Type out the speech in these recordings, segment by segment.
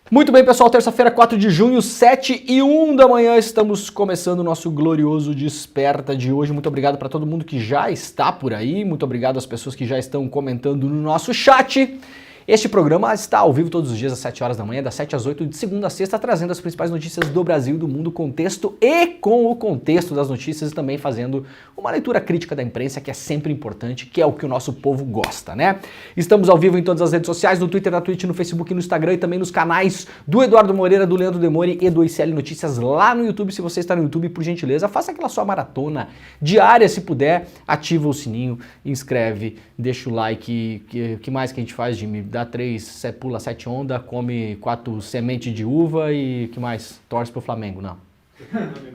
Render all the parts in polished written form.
Muito bem, pessoal, terça-feira, 4 de junho, 7h01 da manhã, estamos começando o nosso glorioso Desperta de hoje. Muito obrigado para todo mundo que já está por aí, muito obrigado às pessoas que já estão comentando no nosso chat. Este programa está ao vivo todos os dias às 7 horas da manhã, das 7 às 8, de segunda a sexta, trazendo as principais notícias do Brasil e do mundo, contexto e com o contexto das notícias, e também fazendo uma leitura crítica da imprensa, que é sempre importante, que é o que o nosso povo gosta, né? Estamos ao vivo em todas as redes sociais, no Twitter, na Twitch, no Facebook, no Instagram e também nos canais do Eduardo Moreira, do Leandro Demore e do ICL Notícias lá no YouTube. Se você está no YouTube, por gentileza, faça aquela sua maratona diária, se puder, ativa o sininho, inscreve, deixa o like, que mais que a gente faz, Jimmy? Dá 3, pula 7 onda, come 4 sementes de uva e que mais? Torce pro Flamengo, não.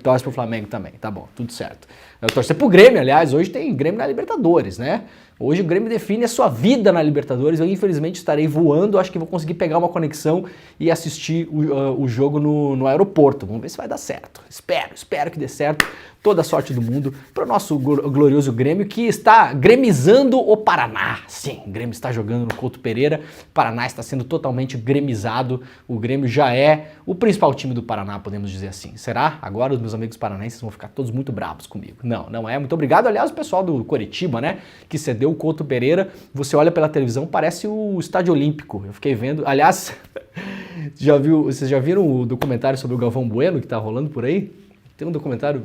Torce pro Flamengo também, tá bom, tudo certo. Eu torcer pro Grêmio, aliás, hoje tem Grêmio na Libertadores, né? Hoje o Grêmio define a sua vida na Libertadores. Eu infelizmente estarei voando, acho que vou conseguir pegar uma conexão e assistir o jogo no aeroporto. Vamos ver se vai dar certo. Espero que dê certo. Toda a sorte do mundo para o nosso glorioso Grêmio, que está gremizando o Paraná. Sim, o Grêmio está jogando no Couto Pereira, o Paraná está sendo totalmente gremizado, o Grêmio já é o principal time do Paraná, podemos dizer assim. Será? Agora os meus amigos paranaenses vão ficar todos muito bravos comigo. Não é. Muito obrigado, aliás, o pessoal do Coritiba, né, que cedeu o Couto Pereira. Você olha pela televisão, parece o Estádio Olímpico. Eu fiquei vendo, aliás, vocês já viram o documentário sobre o Galvão Bueno que está rolando por aí? Tem um documentário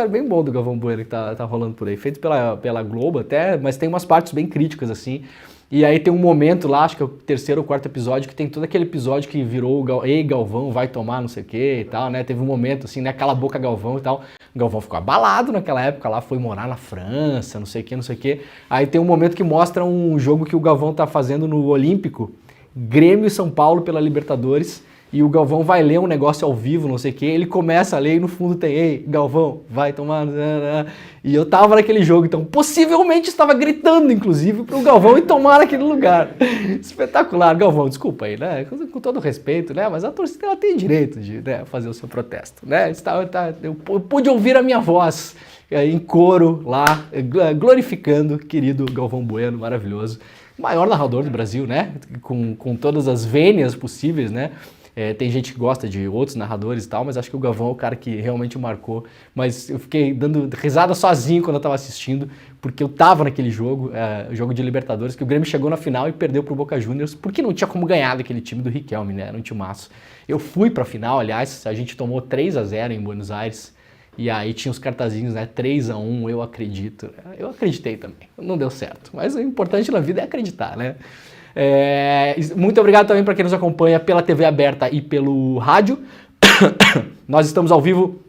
bem bom do Galvão Bueno que tá rolando por aí, feito pela Globo até, mas tem umas partes bem críticas assim. E aí tem um momento lá, acho que é o terceiro ou quarto episódio, que tem todo aquele episódio que virou Ei, Galvão, vai tomar não sei o que e tal, né? Teve um momento assim, né? Cala a boca, Galvão e tal. O Galvão ficou abalado naquela época lá, foi morar na França, não sei o que. Aí tem um momento que mostra um jogo que o Galvão tá fazendo no Olímpico, Grêmio e São Paulo pela Libertadores. E o Galvão vai ler um negócio ao vivo, não sei o que, ele começa a ler e no fundo tem, ei, Galvão, vai tomar... E eu tava naquele jogo, então possivelmente estava gritando, inclusive, pro Galvão ir tomar naquele lugar. Espetacular, Galvão, desculpa aí, né, com todo respeito, né, mas a torcida ela tem direito de, né, fazer o seu protesto, né, eu pude ouvir a minha voz em coro lá, glorificando o querido Galvão Bueno, maravilhoso, o maior narrador do Brasil, né, com todas as vênias possíveis, né. Tem gente que gosta de outros narradores e tal, mas acho que o Galvão é o cara que realmente marcou. Mas eu fiquei dando risada sozinho quando eu tava assistindo, porque eu tava naquele jogo, o jogo de Libertadores, que o Grêmio chegou na final e perdeu pro Boca Juniors, porque não tinha como ganhar daquele time do Riquelme, né? Era um timaço. Eu fui pra final, aliás, a gente tomou 3-0 em Buenos Aires, e aí tinha os cartazinhos, né? 3-1, eu acredito. Eu acreditei também, não deu certo. Mas o importante na vida é acreditar, né? Muito obrigado também para quem nos acompanha pela TV aberta e pelo rádio. Nós estamos ao vivo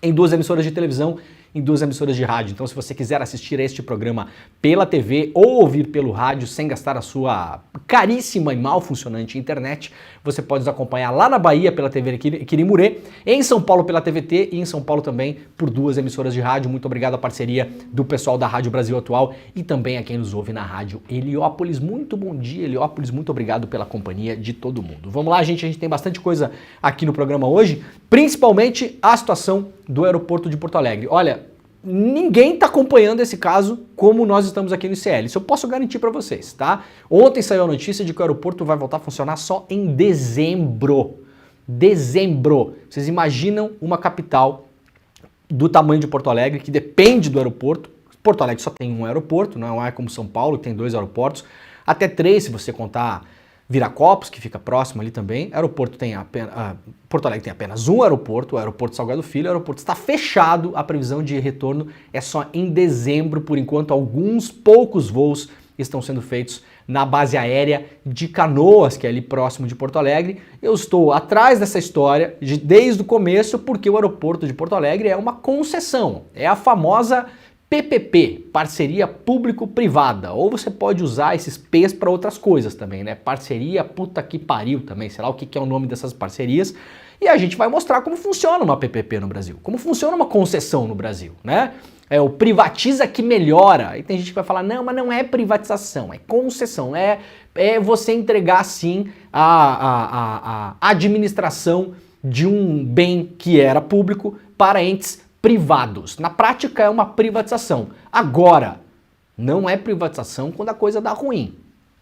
em 2 emissoras de televisão, em 2 emissoras de rádio. Então, se você quiser assistir a este programa pela TV ou ouvir pelo rádio sem gastar a sua caríssima e mal funcionante internet, você pode nos acompanhar lá na Bahia pela TV Quirimurê, em São Paulo pela TVT e em São Paulo também por 2 emissoras de rádio. Muito obrigado à parceria do pessoal da Rádio Brasil Atual e também a quem nos ouve na Rádio Heliópolis. Muito bom dia, Heliópolis. Muito obrigado pela companhia de todo mundo. Vamos lá, gente. A gente tem bastante coisa aqui no programa hoje, principalmente a situação do aeroporto de Porto Alegre. Olha, ninguém está acompanhando esse caso como nós estamos aqui no ICL. Isso eu posso garantir para vocês, tá? Ontem saiu a notícia de que o aeroporto vai voltar a funcionar só em dezembro. Dezembro. Vocês imaginam uma capital do tamanho de Porto Alegre, que depende do aeroporto. Porto Alegre só tem um aeroporto, não é como São Paulo, que tem 2 aeroportos. Até 3, se você contar Viracopos, que fica próximo ali também. Porto Alegre tem apenas um aeroporto, o aeroporto Salgado Filho. O aeroporto está fechado, a previsão de retorno é só em dezembro. Por enquanto, alguns poucos voos estão sendo feitos na base aérea de Canoas, que é ali próximo de Porto Alegre. Eu estou atrás dessa história desde o começo, porque o aeroporto de Porto Alegre é uma concessão, é a famosa PPP, parceria público-privada, ou você pode usar esses P's para outras coisas também, né? Parceria puta que pariu também, sei lá o que é o nome dessas parcerias. E a gente vai mostrar como funciona uma PPP no Brasil, como funciona uma concessão no Brasil, né? É o privatiza que melhora. E tem gente que vai falar, não, mas não é privatização, é concessão, é você entregar, sim, a administração de um bem que era público para entes privados. Na prática é uma privatização. Agora, não é privatização quando a coisa dá ruim.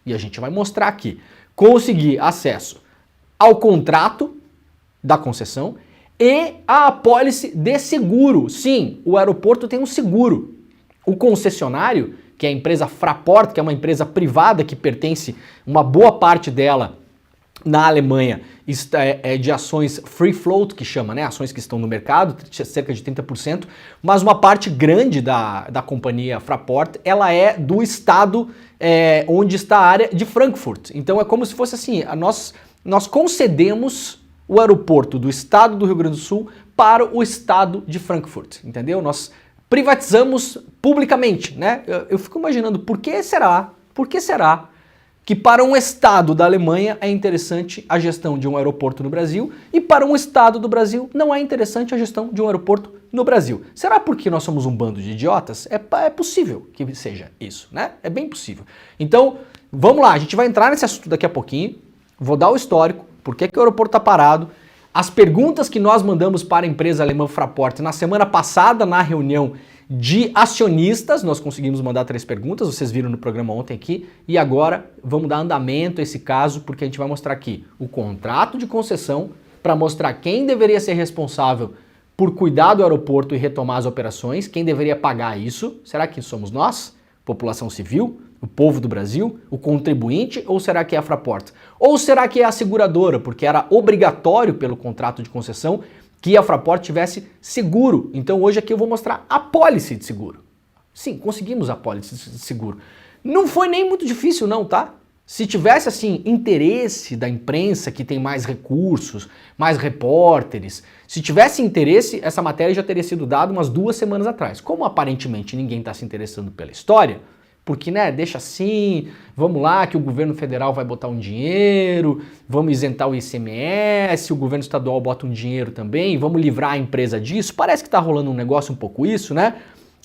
E a gente vai mostrar aqui. Conseguir acesso ao contrato da concessão e a apólice de seguro. Sim, o aeroporto tem um seguro. O concessionário, que é a empresa Fraport, que é uma empresa privada que pertence, uma boa parte dela na Alemanha, é de ações free float, que chama, né? Ações que estão no mercado, cerca de 30%, mas uma parte grande da companhia Fraport, ela é do estado onde está a área de Frankfurt. Então é como se fosse assim, nós concedemos o aeroporto do estado do Rio Grande do Sul para o estado de Frankfurt, entendeu? Nós privatizamos publicamente, né? Eu fico imaginando por que será que para um estado da Alemanha é interessante a gestão de um aeroporto no Brasil e para um estado do Brasil não é interessante a gestão de um aeroporto no Brasil. Será porque nós somos um bando de idiotas? É possível que seja isso, né? É bem possível. Então, vamos lá, a gente vai entrar nesse assunto daqui a pouquinho, vou dar o histórico, por que o aeroporto está parado, as perguntas que nós mandamos para a empresa alemã Fraport na semana passada na reunião de acionistas, nós conseguimos mandar 3 perguntas, vocês viram no programa ontem aqui, e agora vamos dar andamento a esse caso, porque a gente vai mostrar aqui o contrato de concessão para mostrar quem deveria ser responsável por cuidar do aeroporto e retomar as operações, quem deveria pagar isso, será que somos nós, população civil, o povo do Brasil, o contribuinte, ou será que é a Fraport? Ou será que é a seguradora, porque era obrigatório pelo contrato de concessão que a Fraport tivesse seguro. Então hoje aqui eu vou mostrar a apólice de seguro. Sim, conseguimos a apólice de seguro. Não foi nem muito difícil não, tá? Se tivesse assim interesse da imprensa que tem mais recursos, mais repórteres, se tivesse interesse, essa matéria já teria sido dada umas 2 semanas atrás. Como aparentemente ninguém está se interessando pela história, porque, né, deixa assim, vamos lá que o governo federal vai botar um dinheiro, vamos isentar o ICMS, o governo estadual bota um dinheiro também, vamos livrar a empresa disso. Parece que tá rolando um negócio um pouco isso, né?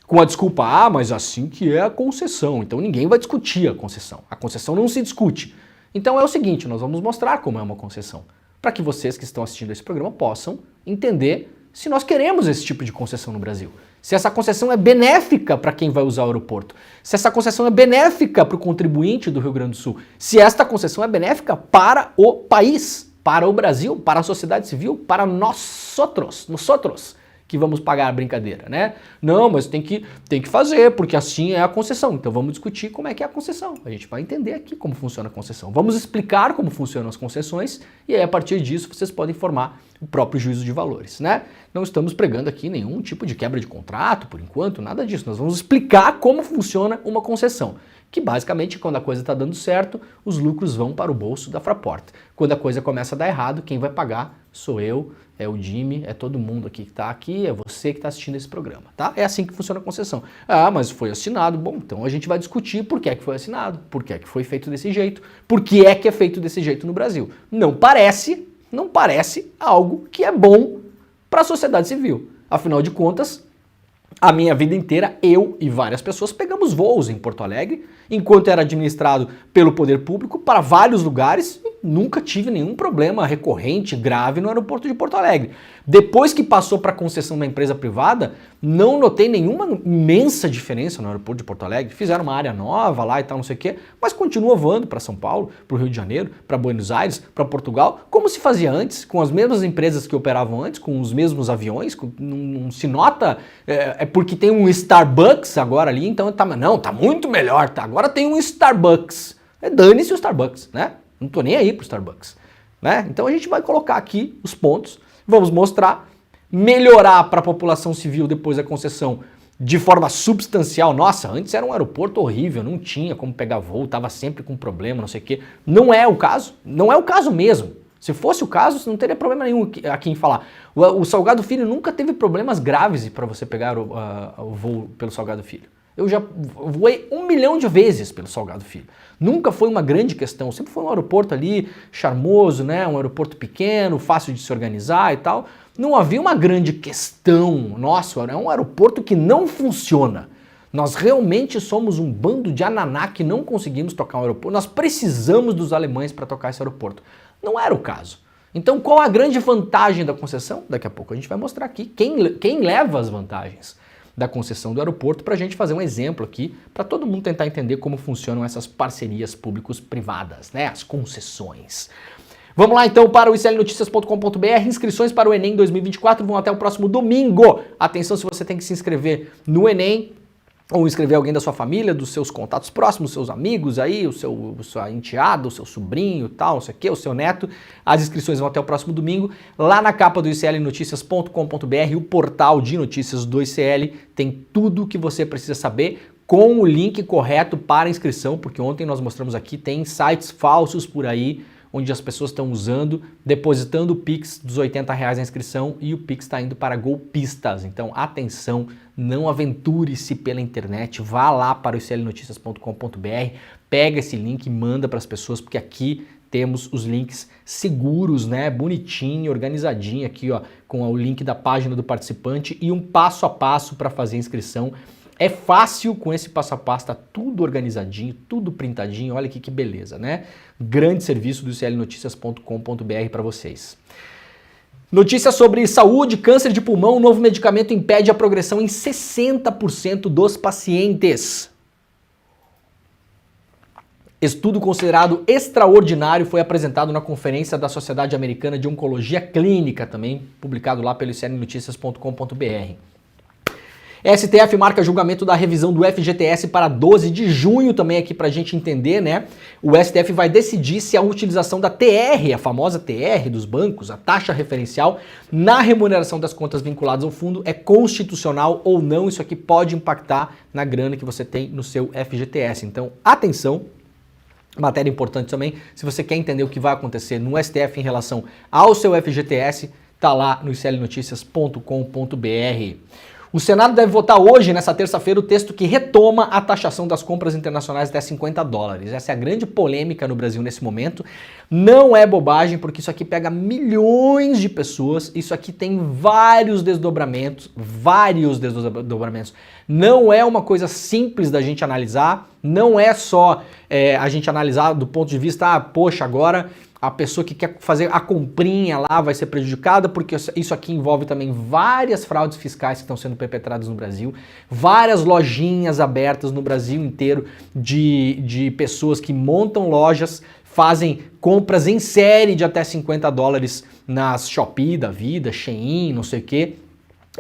Com a desculpa, mas assim que é a concessão, então ninguém vai discutir a concessão. A concessão não se discute. Então é o seguinte, nós vamos mostrar como é uma concessão, para que vocês que estão assistindo esse programa possam entender se nós queremos esse tipo de concessão no Brasil. Se essa concessão é benéfica para quem vai usar o aeroporto, se essa concessão é benéfica para o contribuinte do Rio Grande do Sul, se esta concessão é benéfica para o país, para o Brasil, para a sociedade civil, para nós outros que vamos pagar a brincadeira, né? Não, mas tem que fazer, porque assim é a concessão. Então vamos discutir como é que é a concessão. A gente vai entender aqui como funciona a concessão. Vamos explicar como funcionam as concessões e aí a partir disso vocês podem formar o próprio juízo de valores, né? Não estamos pregando aqui nenhum tipo de quebra de contrato, por enquanto, nada disso. Nós vamos explicar como funciona uma concessão, que basicamente quando a coisa está dando certo, os lucros vão para o bolso da Fraport. Quando a coisa começa a dar errado, quem vai pagar sou eu, é o Jimmy, é todo mundo aqui que está aqui, é você que está assistindo esse programa, tá? É assim que funciona a concessão. Ah, mas foi assinado. Bom, então a gente vai discutir por que é que foi assinado, por que é que foi feito desse jeito, por que é feito desse jeito no Brasil. Não parece algo que é bom para a sociedade civil. Afinal de contas, a minha vida inteira, eu e várias pessoas pegamos voos em Porto Alegre, enquanto era administrado pelo poder público, para vários lugares, nunca tive nenhum problema recorrente, grave no aeroporto de Porto Alegre. Depois que passou para concessão da empresa privada, não notei nenhuma imensa diferença no aeroporto de Porto Alegre. Fizeram uma área nova lá e tal, não sei o quê, mas continua voando para São Paulo, para o Rio de Janeiro, para Buenos Aires, para Portugal, como se fazia antes, com as mesmas empresas que operavam antes, com os mesmos aviões, não se nota, é porque tem um Starbucks agora ali, então tá muito melhor, tá? Agora tem um Starbucks. Dane-se o Starbucks, né? Não tô nem aí pro Starbucks, né? Então a gente vai colocar aqui os pontos, vamos mostrar, melhorar para a população civil depois da concessão de forma substancial. Nossa, antes era um aeroporto horrível, não tinha como pegar voo, tava sempre com problema, não sei o quê. Não é o caso mesmo. Se fosse o caso, não teria problema nenhum aqui em falar. O Salgado Filho nunca teve problemas graves para você pegar o voo pelo Salgado Filho. Eu já voei 1 milhão de vezes pelo Salgado Filho. Nunca foi uma grande questão, sempre foi um aeroporto ali charmoso, né? Um aeroporto pequeno, fácil de se organizar e tal. Não havia uma grande questão. Nossa, é um aeroporto que não funciona. Nós realmente somos um bando de ananá que não conseguimos tocar um aeroporto. Nós precisamos dos alemães para tocar esse aeroporto. Não era o caso. Então qual a grande vantagem da concessão? Daqui a pouco a gente vai mostrar aqui quem leva as vantagens da concessão do aeroporto para a gente fazer um exemplo aqui, para todo mundo tentar entender como funcionam essas parcerias públicos-privadas, né? As concessões. Vamos lá então para o iclnoticias.com.br, inscrições para o Enem 2024 vão até o próximo domingo. Atenção, se você tem que se inscrever no Enem, ou inscrever alguém da sua família, dos seus contatos próximos, seus amigos aí, sua enteada, o seu sobrinho, tal, não sei o quê, o seu neto. As inscrições vão até o próximo domingo. Lá na capa do iclnoticias.com.br, o portal de notícias do ICL, tem tudo o que você precisa saber com o link correto para inscrição, porque ontem nós mostramos aqui, tem sites falsos por aí, onde as pessoas estão usando, depositando o Pix dos R$80 na inscrição e o Pix está indo para golpistas. Então, atenção, não aventure-se pela internet, vá lá para o iclnoticias.com.br, pega esse link e manda para as pessoas, porque aqui temos os links seguros, né, bonitinho, organizadinho aqui, ó, com o link da página do participante e um passo a passo para fazer a inscrição. É fácil com esse passo a passo, tá tudo organizadinho, tudo printadinho, olha aqui que beleza, né? Grande serviço do iclnoticias.com.br para vocês. Notícias sobre saúde, câncer de pulmão, novo medicamento impede a progressão em 60% dos pacientes. Estudo considerado extraordinário foi apresentado na conferência da Sociedade Americana de Oncologia Clínica, também publicado lá pelo iclnoticias.com.br. STF marca julgamento da revisão do FGTS para 12 de junho, também aqui pra gente entender, né? O STF vai decidir se a utilização da TR, a famosa TR dos bancos, a taxa referencial, na remuneração das contas vinculadas ao fundo é constitucional ou não. Isso aqui pode impactar na grana que você tem no seu FGTS. Então, atenção! Matéria importante também, se você quer entender o que vai acontecer no STF em relação ao seu FGTS, tá lá no iclnoticias.com.br. O Senado deve votar hoje, nessa terça-feira, o texto que retoma a taxação das compras internacionais até $50. Essa é a grande polêmica no Brasil nesse momento. Não é bobagem, porque isso aqui pega milhões de pessoas, isso aqui tem vários desdobramentos. Não é uma coisa simples da gente analisar, não é só a gente analisar do ponto de vista, poxa, agora a pessoa que quer fazer a comprinha lá vai ser prejudicada, porque isso aqui envolve também várias fraudes fiscais que estão sendo perpetradas no Brasil, várias lojinhas abertas no Brasil inteiro de pessoas que montam lojas, fazem compras em série de até $50 nas Shopee da vida, Shein, não sei o quê,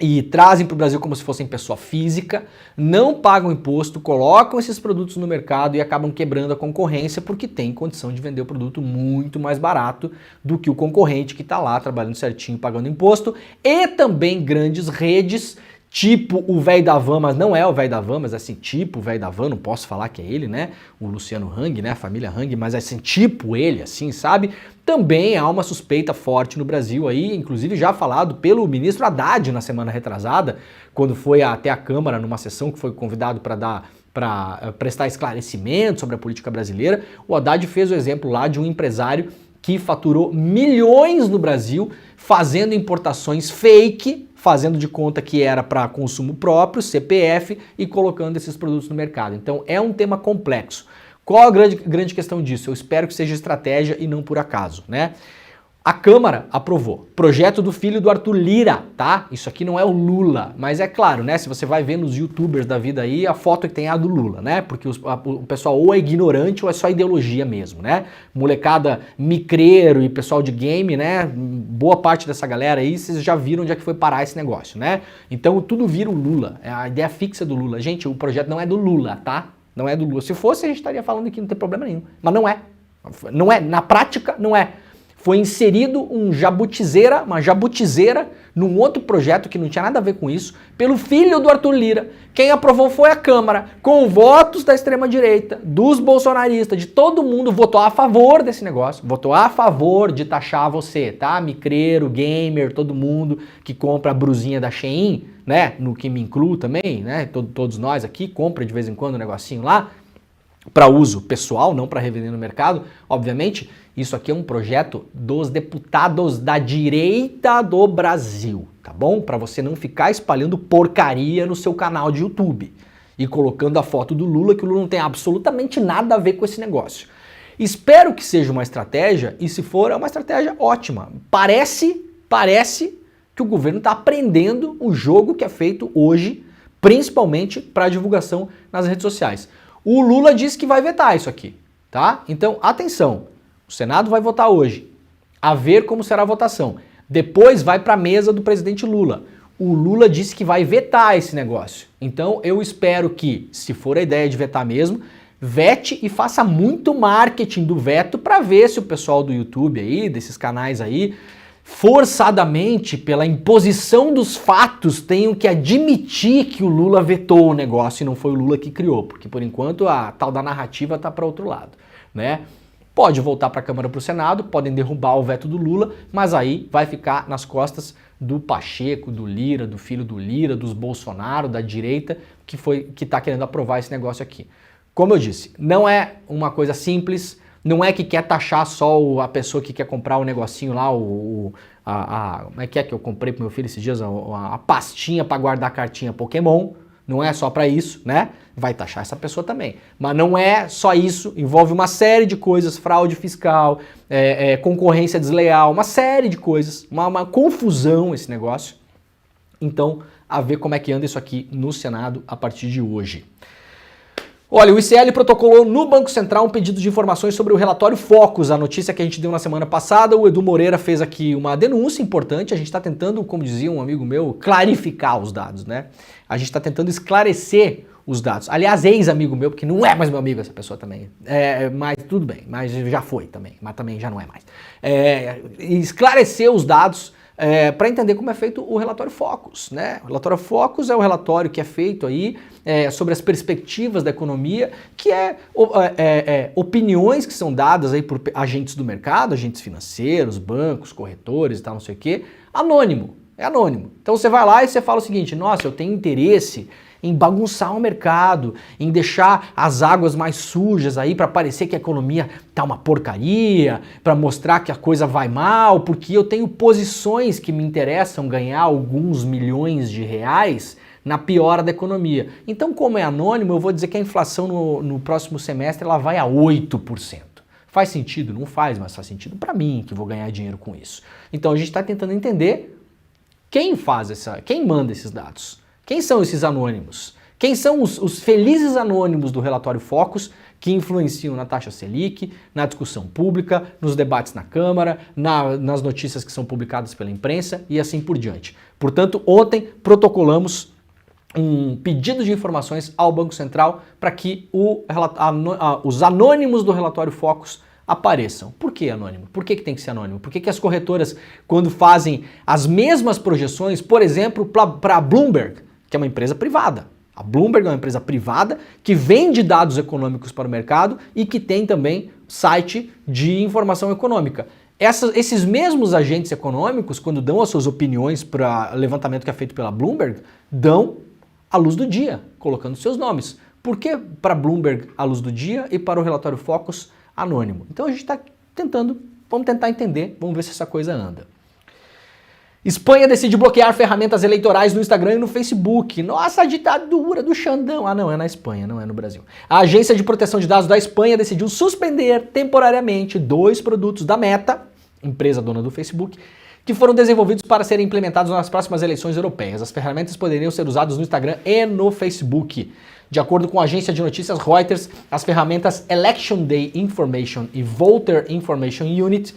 e trazem para o Brasil como se fossem pessoa física, não pagam imposto, colocam esses produtos no mercado e acabam quebrando a concorrência porque tem condição de vender o produto muito mais barato do que o concorrente que está lá trabalhando certinho, pagando imposto, e também grandes redes, tipo o velho da van, mas não é o velho da van, mas assim, tipo o velho da van, não posso falar que é ele, né? O Luciano Hang, né? A família Hang, mas assim, tipo ele, assim, sabe? Também há uma suspeita forte no Brasil aí, inclusive já falado pelo ministro Haddad na semana retrasada, quando foi até a Câmara numa sessão que foi convidado para prestar esclarecimento sobre a política brasileira. O Haddad fez o exemplo lá de um empresário que faturou milhões no Brasil fazendo importações fake, fazendo de conta que era para consumo próprio, CPF, e colocando esses produtos no mercado. Então é um tema complexo. Qual a grande questão disso? Eu espero que seja estratégia e não por acaso, né? A Câmara aprovou. Projeto do filho do Arthur Lira, tá? Isso aqui não é o Lula, mas é claro, né? Se você vai ver nos youtubers da vida aí, a foto que tem é a do Lula, né? Porque o pessoal ou é ignorante ou é só ideologia mesmo, né? Molecada micreiro e pessoal de game, né? Boa parte dessa galera aí, vocês já viram onde é que foi parar esse negócio, né? Então tudo vira o Lula, é a ideia fixa do Lula. Gente, o projeto não é do Lula, tá? Não é do Lula. Se fosse, a gente estaria falando aqui, não tem problema nenhum. Mas não é. Não é. Na prática, não é. foi inserido uma jabutizeira num outro projeto que não tinha nada a ver com isso, pelo filho do Arthur Lira. Quem aprovou foi a Câmara, com votos da extrema-direita, dos bolsonaristas, de todo mundo, votou a favor desse negócio, votou a favor de taxar você, tá? Micreiro, gamer, todo mundo que compra a brusinha da Shein, né? No que me incluo também, né? Todos nós aqui, compra de vez em quando um negocinho lá, para uso pessoal, não para revender no mercado, obviamente. Isso aqui é um projeto dos deputados da direita do Brasil, tá bom? Para você não ficar espalhando porcaria no seu canal de YouTube e colocando a foto do Lula, que o Lula não tem absolutamente nada a ver com esse negócio. Espero que seja uma estratégia, e se for, é uma estratégia ótima. Parece que o governo está aprendendo o jogo que é feito hoje, principalmente para divulgação nas redes sociais. O Lula disse que vai vetar isso aqui, tá? Então, atenção. O Senado vai votar hoje, a ver como será a votação. Depois vai para a mesa do presidente Lula. O Lula disse que vai vetar esse negócio. Então eu espero que, se for a ideia de vetar mesmo, vete e faça muito marketing do veto para ver se o pessoal do YouTube aí, desses canais aí, forçadamente, pela imposição dos fatos, tenham que admitir que o Lula vetou o negócio e não foi o Lula que criou, porque por enquanto a tal da narrativa tá para outro lado, né? Pode voltar para a Câmara, para o Senado, podem derrubar o veto do Lula, mas aí vai ficar nas costas do Pacheco, do Lira, do filho do Lira, dos Bolsonaro, da direita, que está querendo aprovar esse negócio aqui. Como eu disse, não é uma coisa simples, não é que quer taxar só a pessoa que quer comprar o negocinho lá, como é que eu comprei pro meu filho esses dias, a pastinha para guardar a cartinha Pokémon. Não é só para isso, né? Vai taxar essa pessoa também. Mas não é só isso, envolve uma série de coisas, fraude fiscal, concorrência desleal, uma série de coisas, uma confusão esse negócio. Então, a ver como é que anda isso aqui no Senado a partir de hoje. Olha, o ICL protocolou no Banco Central um pedido de informações sobre o relatório Focus, a notícia que a gente deu na semana passada. O Edu Moreira fez aqui uma denúncia importante, a gente está tentando, como dizia um amigo meu, clarificar os dados, né? A gente está tentando esclarecer os dados. Aliás, ex-amigo meu, porque não é mais meu amigo essa pessoa também, mas tudo bem, mas já foi também, mas também já não é mais. Esclarecer os dados para entender como é feito o relatório Focus, né? O relatório Focus é o relatório que é feito aí sobre as perspectivas da economia, que opiniões que são dadas aí por agentes do mercado, agentes financeiros, bancos, corretores e tal, não sei o quê, anônimo, é anônimo. Então você vai lá e você fala o seguinte: nossa, eu tenho interesse em bagunçar o mercado, em deixar as águas mais sujas aí para parecer que a economia tá uma porcaria, para mostrar que a coisa vai mal, porque eu tenho posições que me interessam ganhar alguns milhões de reais na piora da economia. Então, como é anônimo, eu vou dizer que a inflação no próximo semestre ela vai a 8%. Faz sentido? Não faz, mas faz sentido para mim, que vou ganhar dinheiro com isso. Então a gente está tentando entender quem manda esses dados. Quem são esses anônimos? Quem são os felizes anônimos do relatório Focus que influenciam na taxa Selic, na discussão pública, nos debates na Câmara, nas notícias que são publicadas pela imprensa e assim por diante. Portanto, ontem protocolamos um pedido de informações ao Banco Central para que os anônimos do relatório Focus apareçam. Por que anônimo? Por que tem que ser anônimo? Por que as corretoras, quando fazem as mesmas projeções, por exemplo, para a Bloomberg, que é uma empresa privada. A Bloomberg é uma empresa privada que vende dados econômicos para o mercado e que tem também site de informação econômica. Esses mesmos agentes econômicos, quando dão as suas opiniões para o levantamento que é feito pela Bloomberg, dão a luz do dia, colocando seus nomes. Por que para a Bloomberg a luz do dia e para o relatório Focus anônimo? Então a gente está vamos tentar entender, vamos ver se essa coisa anda. Espanha decide bloquear ferramentas eleitorais no Instagram e no Facebook. Nossa, a ditadura do Xandão. Ah, não, é na Espanha, não é no Brasil. A Agência de Proteção de Dados da Espanha decidiu suspender temporariamente 2 produtos da Meta, empresa dona do Facebook, que foram desenvolvidos para serem implementados nas próximas eleições europeias. As ferramentas poderiam ser usadas no Instagram e no Facebook. De acordo com a agência de notícias Reuters, as ferramentas Election Day Information e Voter Information Unit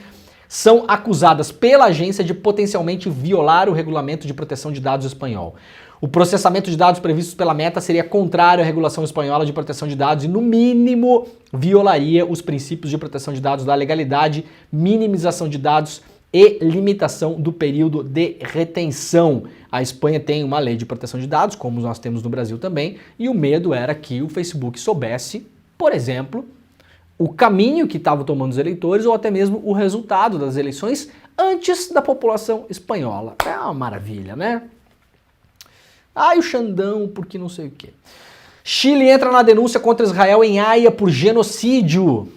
são acusadas pela agência de potencialmente violar o regulamento de proteção de dados espanhol. O processamento de dados previstos pela Meta seria contrário à regulação espanhola de proteção de dados e, no mínimo, violaria os princípios de proteção de dados da legalidade, minimização de dados e limitação do período de retenção. A Espanha tem uma lei de proteção de dados, como nós temos no Brasil também, e o medo era que o Facebook soubesse, por exemplo, o caminho que estavam tomando os eleitores ou até mesmo o resultado das eleições antes da população espanhola. É uma maravilha, né? Ai, o Xandão, porque não sei o quê. Chile entra na denúncia contra Israel em Haia por genocídio.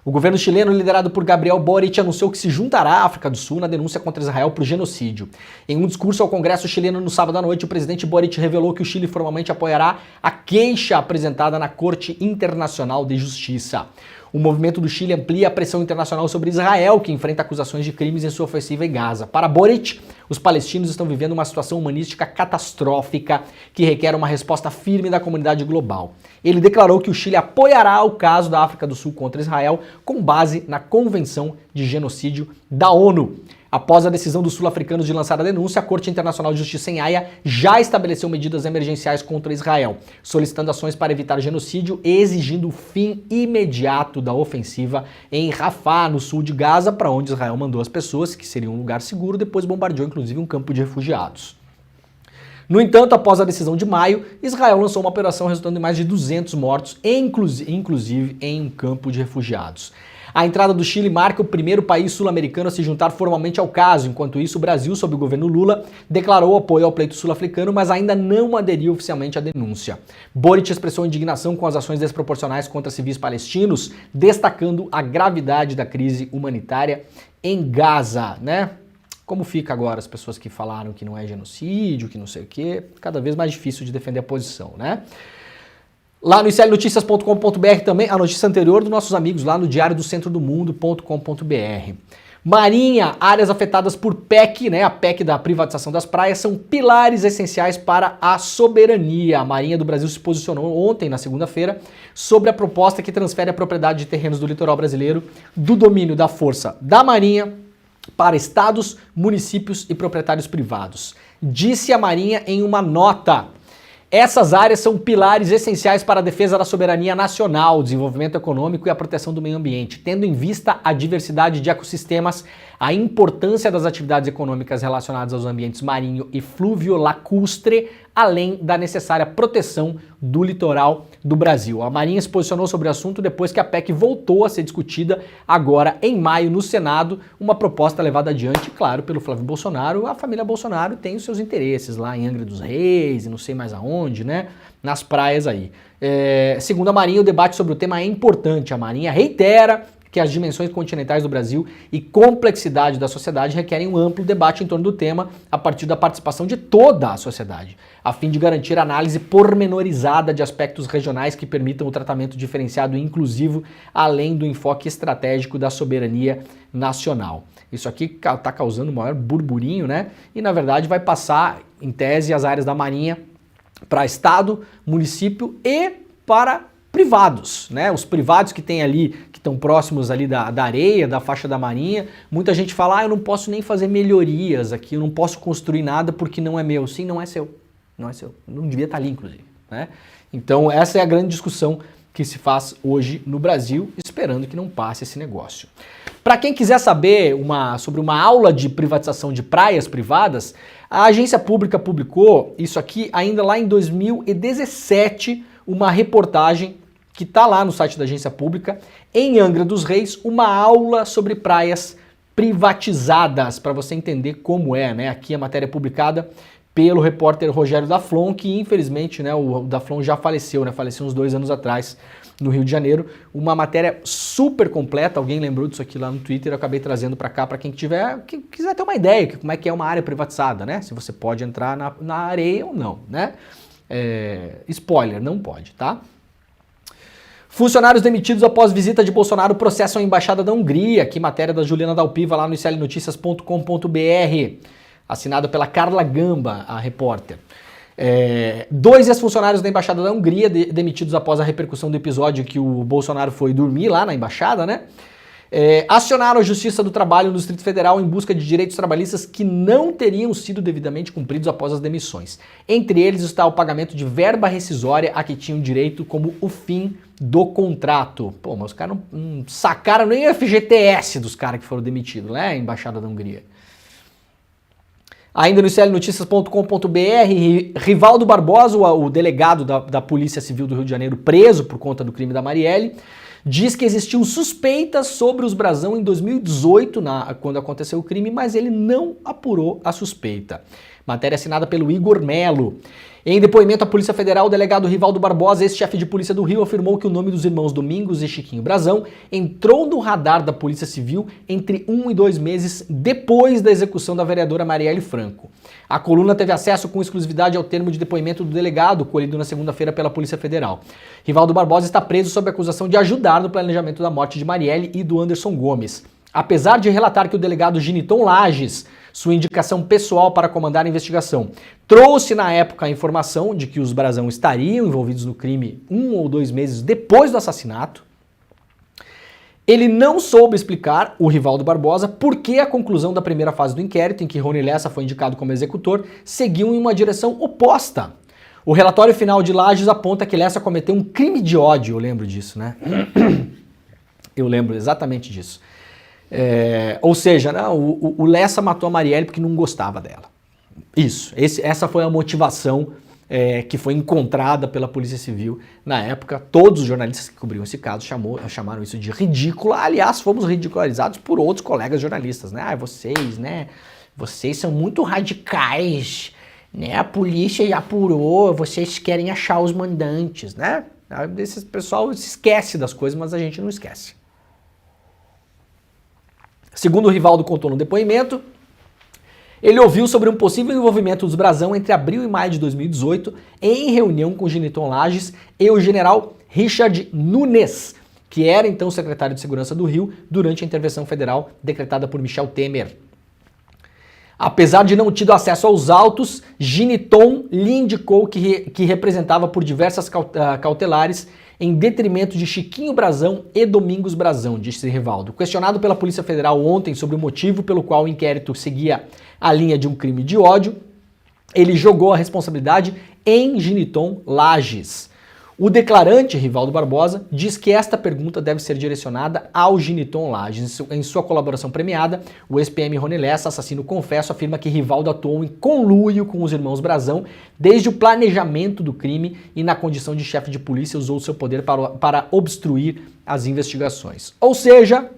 O governo chileno, liderado por Gabriel Boric, anunciou que se juntará à África do Sul na denúncia contra Israel por genocídio. Em um discurso ao Congresso chileno no sábado à noite, o presidente Boric revelou que o Chile formalmente apoiará a queixa apresentada na Corte Internacional de Justiça. O movimento do Chile amplia a pressão internacional sobre Israel, que enfrenta acusações de crimes em sua ofensiva em Gaza. Para Boric, os palestinos estão vivendo uma situação humanística catastrófica que requer uma resposta firme da comunidade global. Ele declarou que o Chile apoiará o caso da África do Sul contra Israel com base na Convenção de Genocídio da ONU. Após a decisão dos sul-africanos de lançar a denúncia, a Corte Internacional de Justiça em Haia já estabeleceu medidas emergenciais contra Israel, solicitando ações para evitar genocídio e exigindo o fim imediato da ofensiva em Rafah, no sul de Gaza, para onde Israel mandou as pessoas, que seria um lugar seguro, depois bombardeou inclusive um campo de refugiados. No entanto, após a decisão de maio, Israel lançou uma operação resultando em mais de 200 mortos, inclusive em um campo de refugiados. A entrada do Chile marca o primeiro país sul-americano a se juntar formalmente ao caso. Enquanto isso, o Brasil, sob o governo Lula, declarou apoio ao pleito sul-africano, mas ainda não aderiu oficialmente à denúncia. Boric expressou indignação com as ações desproporcionais contra civis palestinos, destacando a gravidade da crise humanitária em Gaza, né? Como fica agora as pessoas que falaram que não é genocídio, que não sei o quê, cada vez mais difícil de defender a posição, né? Lá no iclnoticias.com.br também, a notícia anterior dos nossos amigos lá no diariodocentrodomundo.com.br. Marinha, áreas afetadas por PEC, né? A PEC da privatização das praias, são pilares essenciais para a soberania. A Marinha do Brasil se posicionou ontem, na segunda-feira, sobre a proposta que transfere a propriedade de terrenos do litoral brasileiro do domínio da Força da Marinha para estados, municípios e proprietários privados. Disse a Marinha em uma nota: essas áreas são pilares essenciais para a defesa da soberania nacional, o desenvolvimento econômico e a proteção do meio ambiente, tendo em vista a diversidade de ecossistemas, a importância das atividades econômicas relacionadas aos ambientes marinho e fluvio-lacustre, além da necessária proteção do litoral do Brasil. A Marinha se posicionou sobre o assunto depois que a PEC voltou a ser discutida agora em maio no Senado, uma proposta levada adiante, claro, pelo Flávio Bolsonaro. A família Bolsonaro tem os seus interesses lá em Angra dos Reis e não sei mais aonde, né? Nas praias aí. Segundo a Marinha, o debate sobre o tema é importante. A Marinha reitera que as dimensões continentais do Brasil e complexidade da sociedade requerem um amplo debate em torno do tema a partir da participação de toda a sociedade, a fim de garantir análise pormenorizada de aspectos regionais que permitam o tratamento diferenciado e inclusivo, além do enfoque estratégico da soberania nacional. Isso aqui está causando o maior burburinho, né? E na verdade vai passar, em tese, as áreas da Marinha para estado, município e para privados, né? Os privados que tem ali, que estão próximos ali da areia, da faixa da Marinha, muita gente fala, eu não posso nem fazer melhorias aqui, eu não posso construir nada porque não é meu. Sim, não é seu, não é seu, não devia estar ali, inclusive, né? Então essa é a grande discussão que se faz hoje no Brasil, esperando que não passe esse negócio. Para quem quiser saber sobre uma aula de privatização de praias privadas, a agência pública publicou isso aqui ainda lá em 2017, uma reportagem que está lá no site da agência pública, em Angra dos Reis, uma aula sobre praias privatizadas, para você entender como é, né? Aqui a matéria é publicada pelo repórter Rogério Daflon, que infelizmente, né, o Daflon já faleceu, né? Faleceu uns 2 anos atrás no Rio de Janeiro. Uma matéria super completa, alguém lembrou disso aqui lá no Twitter, eu acabei trazendo para cá para quem quiser ter uma ideia de como é que é uma área privatizada, né? Se você pode entrar na areia ou não, né? Spoiler, não pode, tá? Funcionários demitidos após visita de Bolsonaro processam a Embaixada da Hungria. Aqui matéria da Juliana Dalpiva lá no iclnoticias.com.br. Assinado pela Carla Gamba, a repórter. 2 ex-funcionários da Embaixada da Hungria demitidos após a repercussão do episódio que o Bolsonaro foi dormir lá na Embaixada, né? Acionaram a Justiça do Trabalho no Distrito Federal em busca de direitos trabalhistas que não teriam sido devidamente cumpridos após as demissões. Entre eles está o pagamento de verba rescisória a que tinham direito como o fim do contrato. Pô, mas os caras não sacaram nem o FGTS dos caras que foram demitidos, né? Embaixada da Hungria. Ainda no iclnoticias.com.br, Rivaldo Barbosa, o delegado da Polícia Civil do Rio de Janeiro, preso por conta do crime da Marielle, diz que existiam suspeitas sobre os Brazão em 2018, quando aconteceu o crime, mas ele não apurou a suspeita. Matéria assinada pelo Igor Melo. Em depoimento à Polícia Federal, o delegado Rivaldo Barbosa, ex-chefe de polícia do Rio, afirmou que o nome dos irmãos Domingos e Chiquinho Brazão entrou no radar da Polícia Civil entre 1 e 2 meses depois da execução da vereadora Marielle Franco. A coluna teve acesso com exclusividade ao termo de depoimento do delegado, colhido na segunda-feira pela Polícia Federal. Rivaldo Barbosa está preso sob acusação de ajudar no planejamento da morte de Marielle e do Anderson Gomes. Apesar de relatar que o delegado Giniton Lages, sua indicação pessoal para comandar a investigação, trouxe na época a informação de que os Brazão estariam envolvidos no crime 1 ou 2 meses depois do assassinato, ele não soube explicar, o Rivaldo Barbosa, por que a conclusão da primeira fase do inquérito, em que Rony Lessa foi indicado como executor, seguiu em uma direção oposta. O relatório final de Lages aponta que Lessa cometeu um crime de ódio, eu lembro disso, né? Eu lembro exatamente disso. Ou seja, né, o Lessa matou a Marielle porque não gostava dela. Essa foi a motivação que foi encontrada pela Polícia Civil na época. Todos os jornalistas que cobriam esse caso chamaram isso de ridículo. Aliás, fomos ridicularizados por outros colegas jornalistas, né? Vocês são muito radicais, né? A polícia já apurou, vocês querem achar os mandantes, né? Esse pessoal se esquece das coisas, mas a gente não esquece. Segundo o Rivaldo contou no depoimento, ele ouviu sobre um possível envolvimento dos Brazão entre abril e maio de 2018 em reunião com o Giniton Lages e o general Richard Nunes, que era então secretário de Segurança do Rio durante a intervenção federal decretada por Michel Temer. Apesar de não ter tido acesso aos autos, Giniton lhe indicou que representava por diversas cautelares em detrimento de Chiquinho Brazão e Domingos Brazão, disse Rivaldo. Questionado pela Polícia Federal ontem sobre o motivo pelo qual o inquérito seguia a linha de um crime de ódio, ele jogou a responsabilidade em Giniton Lages. O declarante, Rivaldo Barbosa, diz que esta pergunta deve ser direcionada ao Giniton Lages. Em sua colaboração premiada, o ex-PM Rony Lessa, assassino confesso, afirma que Rivaldo atuou em conluio com os irmãos Brazão desde o planejamento do crime e na condição de chefe de polícia usou seu poder para obstruir as investigações. Ou seja,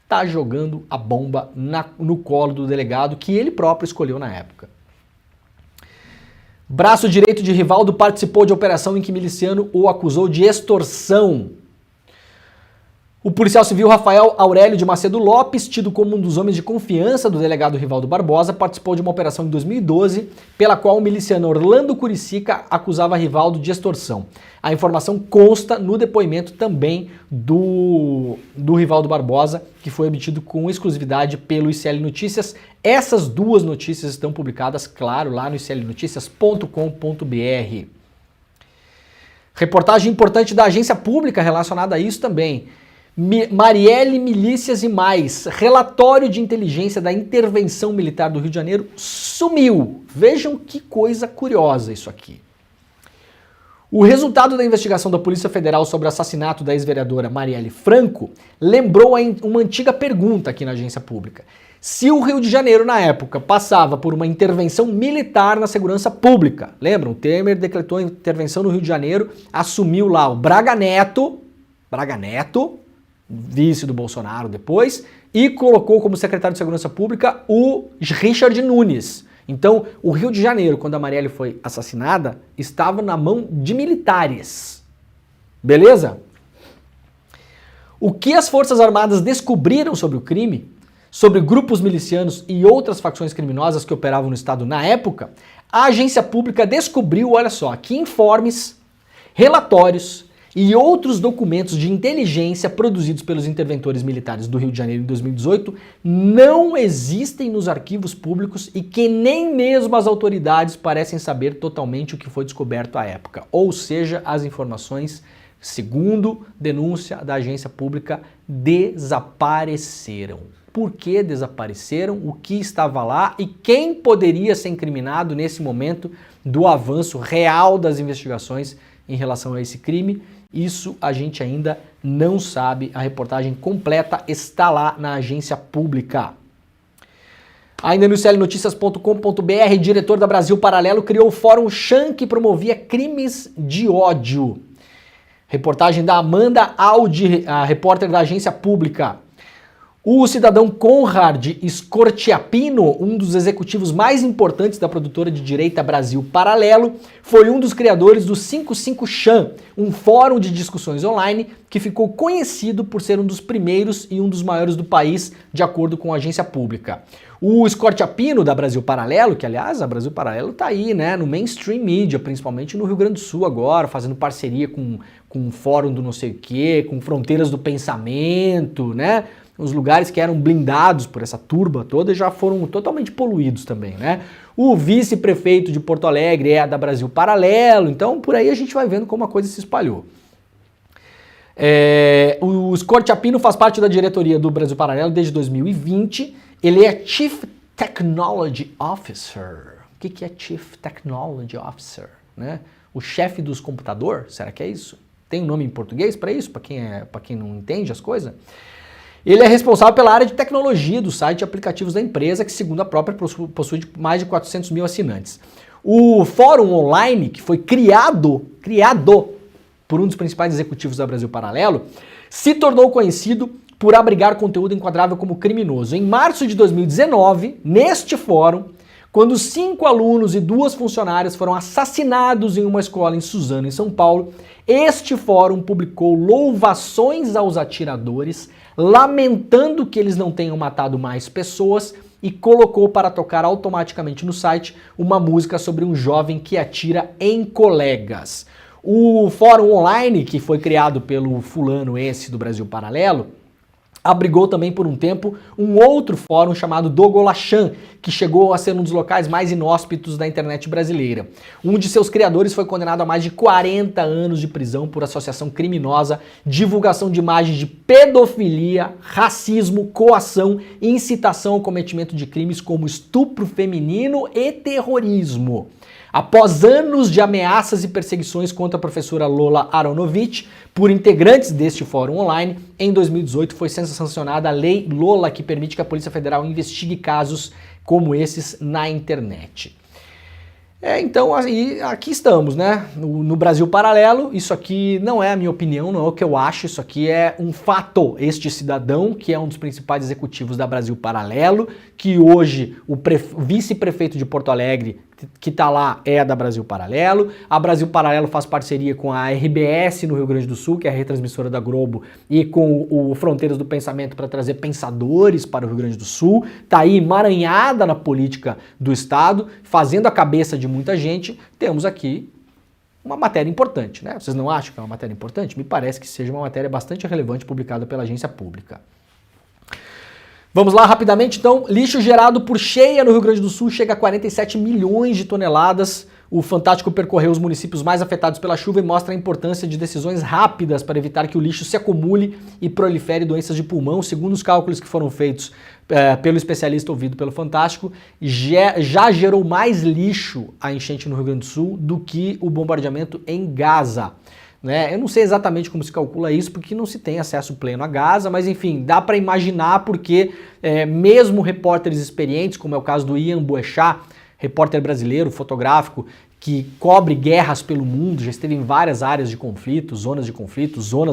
tá jogando a bomba no colo do delegado que ele próprio escolheu na época. Braço direito de Rivaldo participou de operação em que miliciano o acusou de extorsão. O policial civil Rafael Aurélio de Macedo Lopes, tido como um dos homens de confiança do delegado Rivaldo Barbosa, participou de uma operação em 2012, pela qual o miliciano Orlando Curicica acusava Rivaldo de extorsão. A informação consta no depoimento também do Rivaldo Barbosa, que foi obtido com exclusividade pelo ICL Notícias. Essas duas notícias estão publicadas, claro, lá no iclnoticias.com.br. Reportagem importante da agência pública relacionada a isso também. Marielle, milícias e mais. Relatório de inteligência da intervenção militar do Rio de Janeiro sumiu. Vejam que coisa curiosa isso aqui. O resultado da investigação da Polícia Federal sobre o assassinato da ex-vereadora Marielle Franco lembrou uma antiga pergunta aqui na agência pública. Se o Rio de Janeiro, na época, passava por uma intervenção militar na segurança pública, lembram? Temer decretou intervenção no Rio de Janeiro, assumiu lá o Braga Neto, vice do Bolsonaro depois, e colocou como secretário de Segurança Pública o Richard Nunes. Então, o Rio de Janeiro, quando a Marielle foi assassinada, estava na mão de militares. Beleza? O que as Forças Armadas descobriram sobre o crime, sobre grupos milicianos e outras facções criminosas que operavam no estado na época, a agência pública descobriu, olha só, que informes, relatórios e outros documentos de inteligência produzidos pelos interventores militares do Rio de Janeiro em 2018 não existem nos arquivos públicos e que nem mesmo as autoridades parecem saber totalmente o que foi descoberto à época. Ou seja, as informações segundo denúncia da agência pública, desapareceram. Por que desapareceram? O que estava lá e quem poderia ser incriminado nesse momento do avanço real das investigações em relação a esse crime? Isso a gente ainda não sabe. A reportagem completa está lá na agência pública. Ainda no clnoticias.com.br, diretor da Brasil Paralelo criou o Fórum Chan, que promovia crimes de ódio. Reportagem da Amanda Aldi, a repórter da agência pública. O cidadão Conrad Scortiapino, um dos executivos mais importantes da produtora de direita Brasil Paralelo, foi um dos criadores do 55 Chan, um fórum de discussões online que ficou conhecido por ser um dos primeiros e um dos maiores do país, de acordo com a agência pública. O Scortiapino, da Brasil Paralelo, que aliás a Brasil Paralelo tá aí, né, no mainstream media, principalmente no Rio Grande do Sul agora, fazendo parceria com o fórum do não sei o quê, com Fronteiras do Pensamento, né? Os lugares que eram blindados por essa turba toda já foram totalmente poluídos também, né? O vice-prefeito de Porto Alegre é da Brasil Paralelo, então por aí a gente vai vendo como a coisa se espalhou. O Scortiapino faz parte da diretoria do Brasil Paralelo desde 2020, ele é Chief Technology Officer. O que é Chief Technology Officer? Né? O chefe dos computadores? Será que é isso? Tem um nome em português para isso, para quem não entende as coisas? Ele é responsável pela área de tecnologia do site e aplicativos da empresa, que segundo a própria possui mais de 400 mil assinantes. O fórum online, que foi criado por um dos principais executivos da Brasil Paralelo, se tornou conhecido por abrigar conteúdo enquadrável como criminoso. Em março de 2019, neste fórum, quando 5 alunos e 2 funcionárias foram assassinados em uma escola em Suzano, em São Paulo, este fórum publicou louvações aos atiradores, lamentando que eles não tenham matado mais pessoas e colocou para tocar automaticamente no site uma música sobre um jovem que atira em colegas. O fórum online, que foi criado pelo fulano esse do Brasil Paralelo, abrigou também por um tempo um outro fórum chamado Dogolachan, que chegou a ser um dos locais mais inóspitos da internet brasileira. Um de seus criadores foi condenado a mais de 40 anos de prisão por associação criminosa, divulgação de imagens de pedofilia, racismo, coação e incitação ao cometimento de crimes como estupro feminino e terrorismo. Após anos de ameaças e perseguições contra a professora Lola Aronovitch por integrantes deste fórum online, em 2018 foi sancionada a Lei Lola, que permite que a Polícia Federal investigue casos como esses na internet. Então, aqui estamos, né? No Brasil Paralelo. Isso aqui não é a minha opinião, não é o que eu acho, isso aqui é um fato. Este cidadão, que é um dos principais executivos da Brasil Paralelo, que hoje o vice-prefeito de Porto Alegre, que está lá, é da Brasil Paralelo. A Brasil Paralelo faz parceria com a RBS no Rio Grande do Sul, que é a retransmissora da Globo, e com o Fronteiras do Pensamento para trazer pensadores para o Rio Grande do Sul. Está aí emaranhada na política do Estado, fazendo a cabeça de muita gente. Temos aqui uma matéria importante, né? Vocês não acham que é uma matéria importante? Me parece que seja uma matéria bastante relevante publicada pela agência pública. Vamos lá rapidamente, então. Lixo gerado por cheia no Rio Grande do Sul chega a 47 milhões de toneladas. O Fantástico percorreu os municípios mais afetados pela chuva e mostra a importância de decisões rápidas para evitar que o lixo se acumule e prolifere doenças de pulmão. Segundo os cálculos que foram feitos pelo especialista ouvido pelo Fantástico, já gerou mais lixo a enchente no Rio Grande do Sul do que o bombardeamento em Gaza. Né? Eu não sei exatamente como se calcula isso, porque não se tem acesso pleno a Gaza, mas enfim, dá para imaginar porque mesmo repórteres experientes, como é o caso do Ian Boechat, repórter brasileiro, fotográfico, que cobre guerras pelo mundo, já esteve em várias áreas de conflito, zonas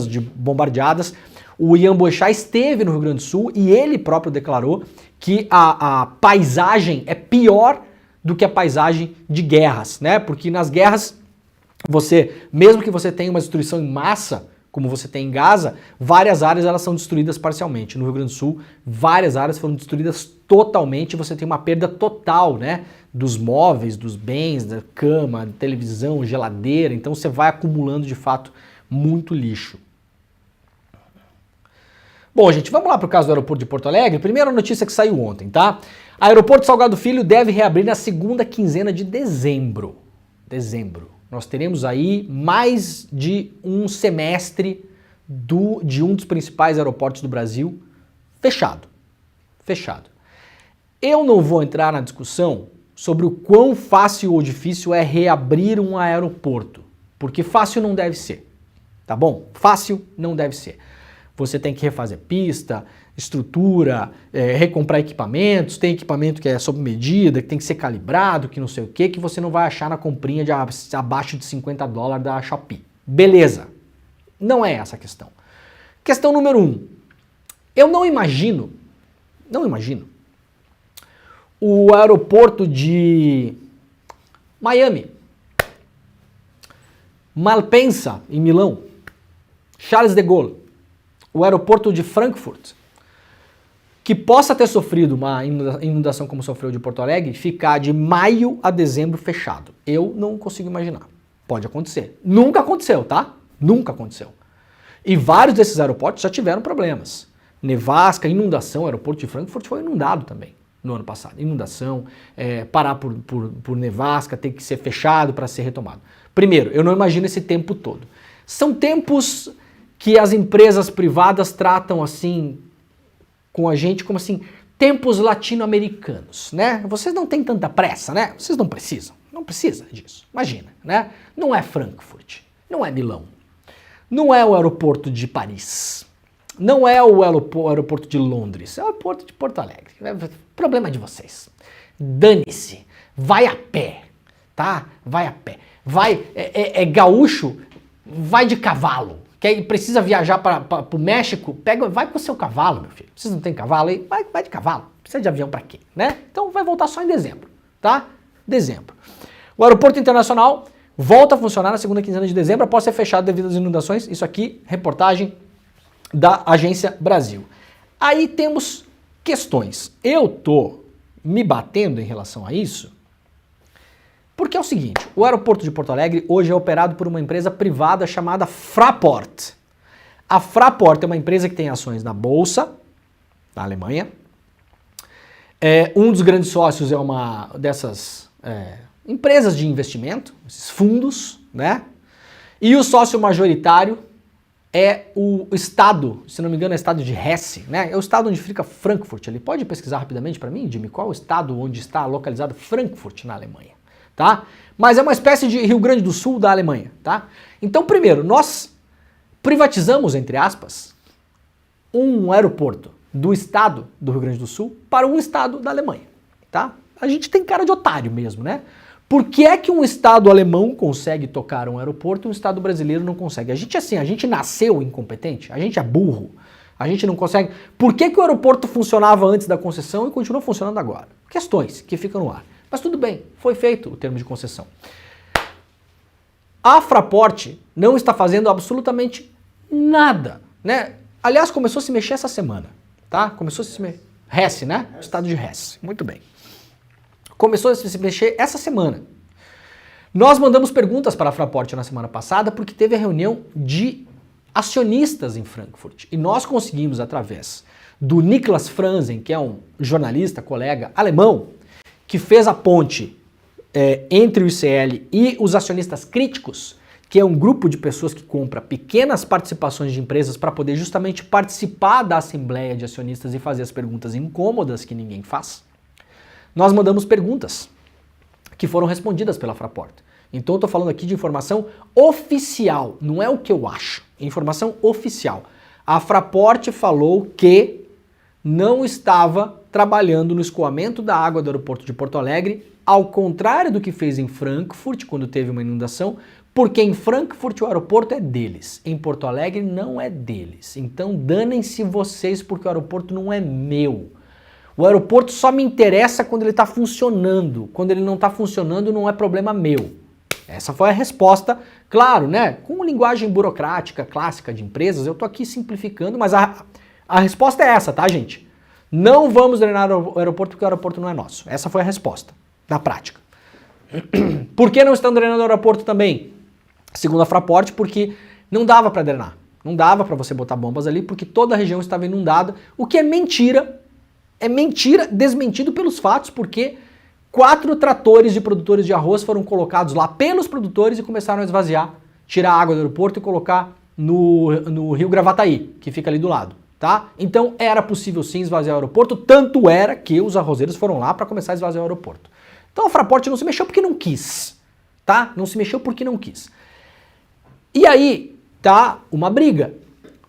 de bombardeadas. O Ian Boechat esteve no Rio Grande do Sul e ele próprio declarou que a paisagem é pior do que a paisagem de guerras, né? Porque nas guerras mesmo que você tenha uma destruição em massa, como você tem em Gaza, várias áreas elas são destruídas parcialmente. No Rio Grande do Sul, várias áreas foram destruídas totalmente, você tem uma perda total, né, dos móveis, dos bens, da cama, televisão, geladeira, então você vai acumulando de fato muito lixo. Bom, gente, vamos lá para o caso do aeroporto de Porto Alegre. Primeira notícia que saiu ontem, tá? Aeroporto Salgado Filho deve reabrir na segunda quinzena de dezembro. Nós teremos aí mais de um semestre de um dos principais aeroportos do Brasil fechado. Fechado. Eu não vou entrar na discussão sobre o quão fácil ou difícil é reabrir um aeroporto, porque fácil não deve ser, tá bom? Fácil não deve ser. Você tem que refazer pista, estrutura, recomprar equipamentos, tem equipamento que é sob medida, que tem que ser calibrado, que não sei o que você não vai achar na comprinha de abaixo de $50 da Shopee. Beleza. Não é essa a questão. Questão número 1. Eu não imagino o aeroporto de Miami, Malpensa, em Milão, Charles de Gaulle, o aeroporto de Frankfurt, que possa ter sofrido uma inundação como sofreu de Porto Alegre, ficar de maio a dezembro fechado. Eu não consigo imaginar. Pode acontecer. Nunca aconteceu, tá? Nunca aconteceu. E vários desses aeroportos já tiveram problemas. Nevasca, inundação, o aeroporto de Frankfurt foi inundado também no ano passado. Inundação, parar por nevasca, ter que ser fechado para ser retomado. Primeiro, eu não imagino esse tempo todo. São tempos que as empresas privadas tratam assim com a gente como assim, tempos latino-americanos, né? Vocês não têm tanta pressa, né? Vocês não precisam. Não precisa disso. Imagina, né? Não é Frankfurt, não é Milão, não é o aeroporto de Paris, não é o aeroporto de Londres, é o aeroporto de Porto Alegre. Problema de vocês. Dane-se. Vai a pé, tá? Vai a pé. Vai, gaúcho, vai de cavalo. Precisa viajar para o México, vai com o seu cavalo, meu filho. Vocês não têm cavalo aí? Vai de cavalo. Precisa de avião para quê, né? Então vai voltar só em dezembro, tá? Dezembro. O aeroporto internacional volta a funcionar na segunda quinzena de dezembro após ser fechado devido às inundações. Isso aqui, reportagem da Agência Brasil. Aí temos questões. Eu tô me batendo em relação a isso porque é o seguinte, o aeroporto de Porto Alegre hoje é operado por uma empresa privada chamada Fraport. A Fraport é uma empresa que tem ações na Bolsa, na Alemanha. Um dos grandes sócios é uma dessas empresas de investimento, esses fundos, né? E o sócio majoritário é o estado, se não me engano é o estado de Hesse, né? É o estado onde fica Frankfurt. Ele pode pesquisar rapidamente para mim, Jimmy, qual é o estado onde está localizado Frankfurt na Alemanha? Tá? Mas é uma espécie de Rio Grande do Sul da Alemanha, tá? Então, primeiro, nós privatizamos, entre aspas, um aeroporto do estado do Rio Grande do Sul para um estado da Alemanha, tá? A gente tem cara de otário mesmo, né? Por que é que um estado alemão consegue tocar um aeroporto e um estado brasileiro não consegue? A gente nasceu incompetente, a gente é burro, a gente não consegue. Por que que o aeroporto funcionava antes da concessão e continua funcionando agora? Questões que ficam no ar. Mas tudo bem, foi feito o termo de concessão. A Fraport não está fazendo absolutamente nada, né? Aliás, começou a se mexer essa semana, tá? Começou a se mexer. Hesse, né? Estado de Hesse. Muito bem. Começou a se mexer essa semana. Nós mandamos perguntas para a Fraport na semana passada porque teve a reunião de acionistas em Frankfurt. E nós conseguimos, através do Niklas Franzen, que é um jornalista, colega alemão, que fez a ponte entre o ICL e os acionistas críticos, que é um grupo de pessoas que compra pequenas participações de empresas para poder justamente participar da assembleia de acionistas e fazer as perguntas incômodas que ninguém faz. Nós mandamos perguntas que foram respondidas pela Fraport. Então eu estou falando aqui de informação oficial, não é o que eu acho, informação oficial. A Fraport falou que não estava trabalhando no escoamento da água do aeroporto de Porto Alegre, ao contrário do que fez em Frankfurt, quando teve uma inundação, porque em Frankfurt o aeroporto é deles, em Porto Alegre não é deles. Então danem-se vocês porque o aeroporto não é meu. O aeroporto só me interessa quando ele está funcionando. Quando ele não está funcionando não é problema meu. Essa foi a resposta, claro, né? Com linguagem burocrática, clássica de empresas, eu estou aqui simplificando, mas a resposta é essa, tá, gente? Não vamos drenar o aeroporto porque o aeroporto não é nosso. Essa foi a resposta, na prática. Por que não estão drenando o aeroporto também? Segundo a Fraport, porque não dava para drenar. Não dava para você botar bombas ali, porque toda a região estava inundada, o que é mentira desmentido pelos fatos, porque 4 tratores de produtores de arroz foram colocados lá pelos produtores e começaram a esvaziar, tirar a água do aeroporto e colocar no rio Gravataí, que fica ali do lado, tá? Então era possível sim esvaziar o aeroporto, tanto era que os arrozeiros foram lá para começar a esvaziar o aeroporto. Então a Fraport não se mexeu porque não quis, tá? Não se mexeu porque não quis. E aí tá uma briga,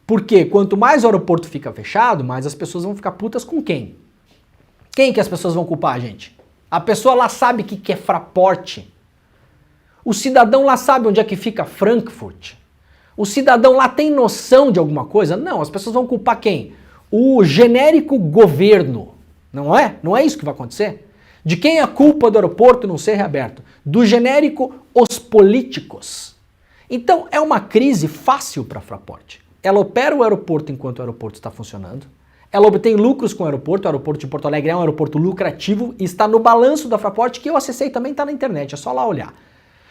porque quanto mais o aeroporto fica fechado, mais as pessoas vão ficar putas com quem? Quem que as pessoas vão culpar, gente? A pessoa lá sabe o que é Fraport. O cidadão lá sabe onde é que fica Frankfurt. O cidadão lá tem noção de alguma coisa? Não, as pessoas vão culpar quem? O genérico governo, não é? Não é isso que vai acontecer? De quem é a culpa do aeroporto não ser reaberto? Do genérico os políticos. Então é uma crise fácil para a Fraport. Ela opera o aeroporto enquanto o aeroporto está funcionando. Ela obtém lucros com o aeroporto de Porto Alegre é um aeroporto lucrativo e está no balanço da Fraport, que eu acessei também, está na internet, é só lá olhar.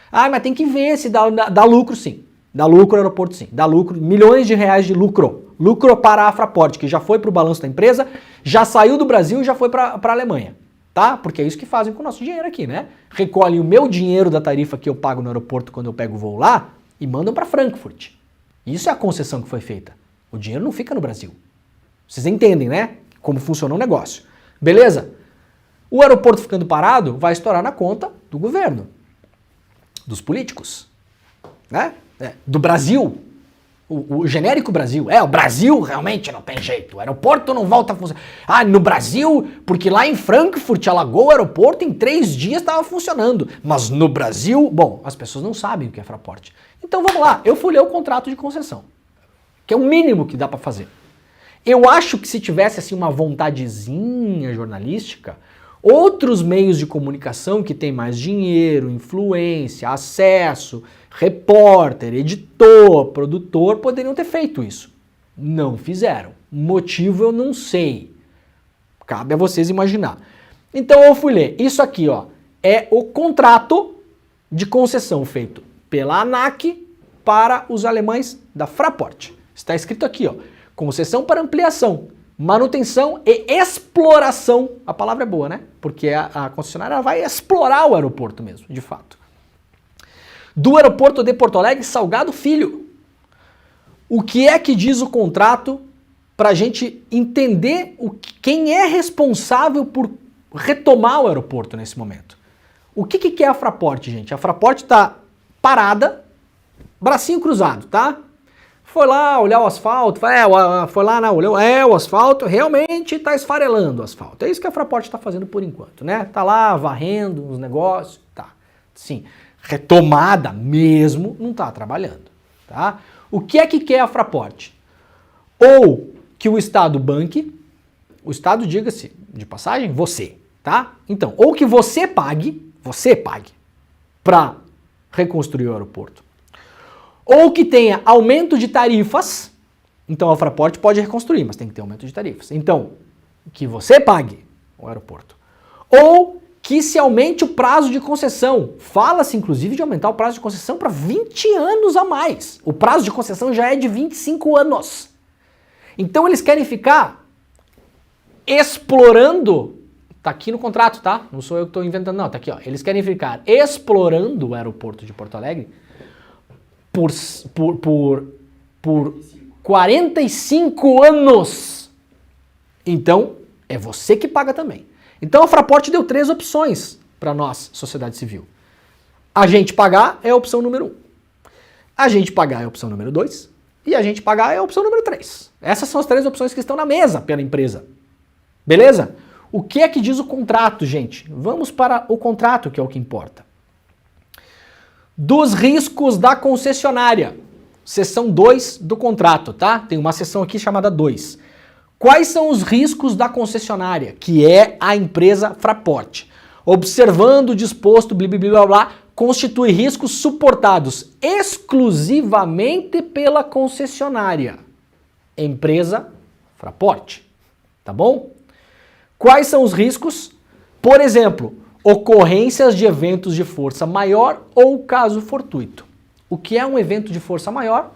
Ah, mas tem que ver se dá lucro sim. Dá lucro o aeroporto sim, dá lucro, milhões de reais de lucro. Lucro para a Fraport, que já foi para o balanço da empresa, já saiu do Brasil e já foi para a Alemanha. Tá? Porque é isso que fazem com o nosso dinheiro aqui, né? Recolhem o meu dinheiro da tarifa que eu pago no aeroporto quando eu pego o voo lá e mandam para Frankfurt. Isso é a concessão que foi feita. O dinheiro não fica no Brasil. Vocês entendem, né? Como funciona o negócio. Beleza? O aeroporto ficando parado vai estourar na conta do governo, dos políticos, né? Do Brasil. O genérico Brasil. O Brasil realmente não tem jeito. O aeroporto não volta a funcionar. Ah, no Brasil, porque lá em Frankfurt alagou o aeroporto, em 3 dias estava funcionando. Mas no Brasil, bom, as pessoas não sabem o que é Fraport. Então vamos lá, eu fui ler o contrato de concessão, que é o mínimo que dá para fazer. Eu acho que se tivesse assim uma vontadezinha jornalística, outros meios de comunicação que têm mais dinheiro, influência, acesso, repórter, editor, produtor, poderiam ter feito isso. Não fizeram. Motivo eu não sei. Cabe a vocês imaginar. Então eu fui ler. Isso aqui, ó, é o contrato de concessão feito pela ANAC para os alemães da Fraport. Está escrito aqui, ó, concessão para ampliação, manutenção e exploração. A palavra é boa, né? Porque a concessionária vai explorar o aeroporto mesmo, de fato. Do aeroporto de Porto Alegre, Salgado Filho. O que é que diz o contrato para a gente entender quem é responsável por retomar o aeroporto nesse momento? O que é a Fraport, gente? A Fraport está parada, bracinho cruzado, tá? Foi lá olhar o asfalto, foi lá, né, olhou, o asfalto realmente está esfarelando o asfalto. É isso que a Fraport está fazendo por enquanto, né? Tá lá varrendo os negócios, tá. Sim, retomada mesmo, não está trabalhando, tá? O que é que quer a Fraport? Ou que o Estado banque, o Estado, diga-se de passagem, você, tá? Então, ou que você pague para reconstruir o aeroporto. Ou que tenha aumento de tarifas, então a Fraport pode reconstruir, mas tem que ter aumento de tarifas. Então, que você pague o aeroporto. Ou que se aumente o prazo de concessão. Fala-se, inclusive, de aumentar o prazo de concessão para 20 anos a mais. O prazo de concessão já é de 25 anos. Então eles querem ficar explorando, tá aqui no contrato, tá? Não sou eu que estou inventando, não, tá aqui, ó. Eles querem ficar explorando o aeroporto de Porto Alegre por 45 anos. Então, é você que paga também. Então a Fraport deu 3 opções para nós, sociedade civil. A gente pagar é a opção número 1. A gente pagar é a opção número 2. E a gente pagar é a opção número 3. Essas são as 3 opções que estão na mesa pela empresa. Beleza? O que é que diz o contrato, gente? Vamos para o contrato, que é o que importa. Dos riscos da concessionária. Seção 2 do contrato, tá? Tem uma seção aqui chamada 2. Quais são os riscos da concessionária, que é a empresa Fraport? Observando o disposto, blá, blá, blá, blá, constitui riscos suportados exclusivamente pela concessionária, empresa Fraport, tá bom? Quais são os riscos? Por exemplo, ocorrências de eventos de força maior ou caso fortuito. O que é um evento de força maior?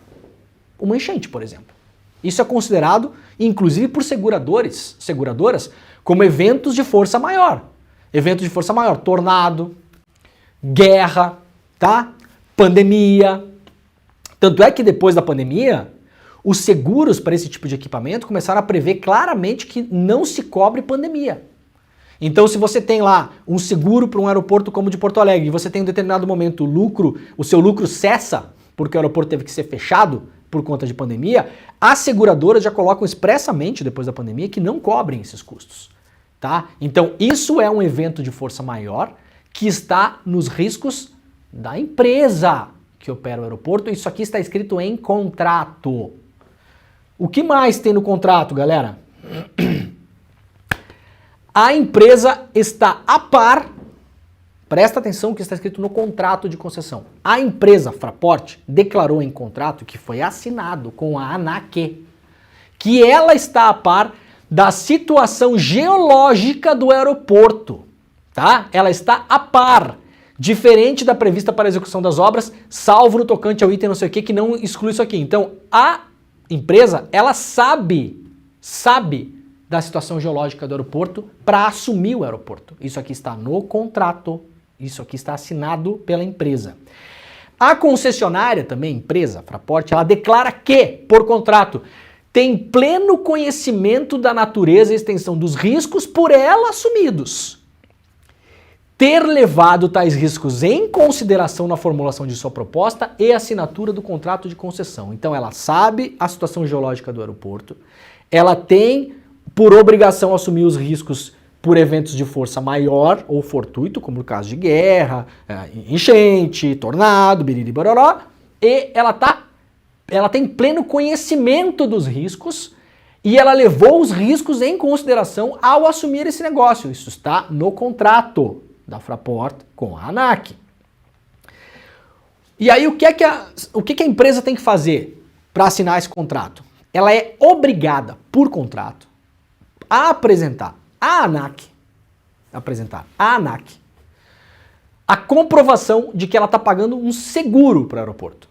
Uma enchente, por exemplo. Isso é considerado, inclusive por seguradoras, como eventos de força maior. Evento de força maior, tornado, guerra, tá? Pandemia. Tanto é que depois da pandemia, os seguros para esse tipo de equipamento começaram a prever claramente que não se cobre pandemia. Então, se você tem lá um seguro para um aeroporto como o de Porto Alegre, e você tem em um determinado momento o seu lucro cessa, porque o aeroporto teve que ser fechado por conta de pandemia, as seguradoras já colocam expressamente, depois da pandemia, que não cobrem esses custos. Tá? Então, isso é um evento de força maior que está nos riscos da empresa que opera o aeroporto. Isso aqui está escrito em contrato. O que mais tem no contrato, galera? A empresa está a par, presta atenção que está escrito no contrato de concessão. A empresa Fraport declarou em contrato que foi assinado com a ANAC que ela está a par da situação geológica do aeroporto, tá? Ela está a par, diferente da prevista para a execução das obras, salvo no tocante ao item não sei o que não exclui isso aqui. Então, a empresa, ela sabe da situação geológica do aeroporto para assumir o aeroporto. Isso aqui está no contrato, isso aqui está assinado pela empresa. A concessionária também, empresa, Fraport, ela declara que, por contrato, tem pleno conhecimento da natureza e extensão dos riscos por ela assumidos. Ter levado tais riscos em consideração na formulação de sua proposta e assinatura do contrato de concessão. Então ela sabe a situação geológica do aeroporto, ela tem por obrigação assumir os riscos por eventos de força maior ou fortuito, como no caso de guerra, enchente, tornado, biriri bororó, e ela tem pleno conhecimento dos riscos e ela levou os riscos em consideração ao assumir esse negócio. Isso está no contrato da Fraport com a ANAC. E aí o que a empresa tem que fazer para assinar esse contrato? Ela é obrigada, por contrato, a apresentar à ANAC, a comprovação de que ela está pagando um seguro para o aeroporto.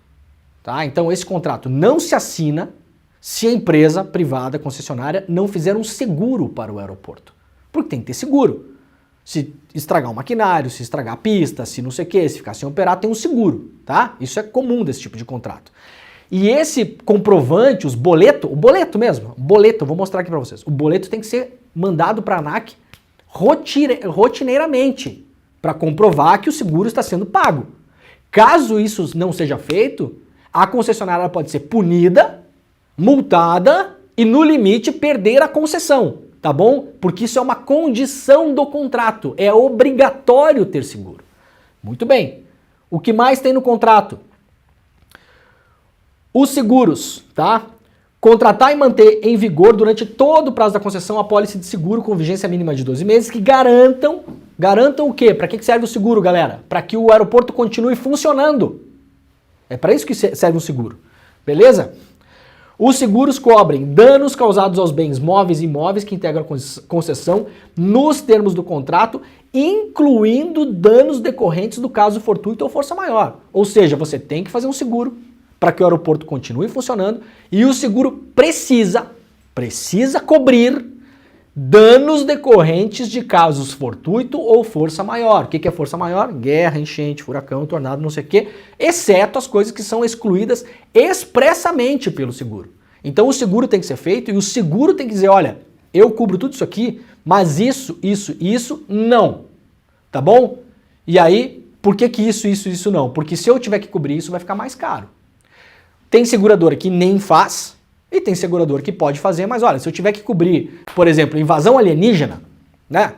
Tá? Então esse contrato não se assina se a empresa privada, concessionária, não fizer um seguro para o aeroporto. Porque tem que ter seguro. Se estragar o maquinário, se estragar a pista, se não sei o que, se ficar sem operar, tem um seguro. Tá? Isso é comum desse tipo de contrato. E esse comprovante, o boleto mesmo, eu vou mostrar aqui para vocês. O boleto tem que ser mandado para a ANAC rotineiramente para comprovar que o seguro está sendo pago. Caso isso não seja feito, a concessionária pode ser punida, multada e, no limite, perder a concessão, tá bom? Porque isso é uma condição do contrato, é obrigatório ter seguro. Muito bem. O que mais tem no contrato? Os seguros, tá? Contratar e manter em vigor durante todo o prazo da concessão a apólice de seguro com vigência mínima de 12 meses que garantam o quê? Para que serve o seguro, galera? Para que o aeroporto continue funcionando. É para isso que serve um seguro, beleza? Os seguros cobrem danos causados aos bens móveis e imóveis que integram a concessão nos termos do contrato, incluindo danos decorrentes do caso fortuito ou força maior. Ou seja, você tem que fazer um seguro para que o aeroporto continue funcionando e o seguro precisa cobrir danos decorrentes de casos fortuito ou força maior. O que é força maior? Guerra, enchente, furacão, tornado, não sei o quê, exceto as coisas que são excluídas expressamente pelo seguro. Então o seguro tem que ser feito e o seguro tem que dizer, olha, eu cubro tudo isso aqui, mas isso não. Tá bom? E aí, por que isso não? Porque se eu tiver que cobrir isso, vai ficar mais caro. Tem seguradora que nem faz e tem seguradora que pode fazer, mas olha, se eu tiver que cobrir, por exemplo, invasão alienígena, né?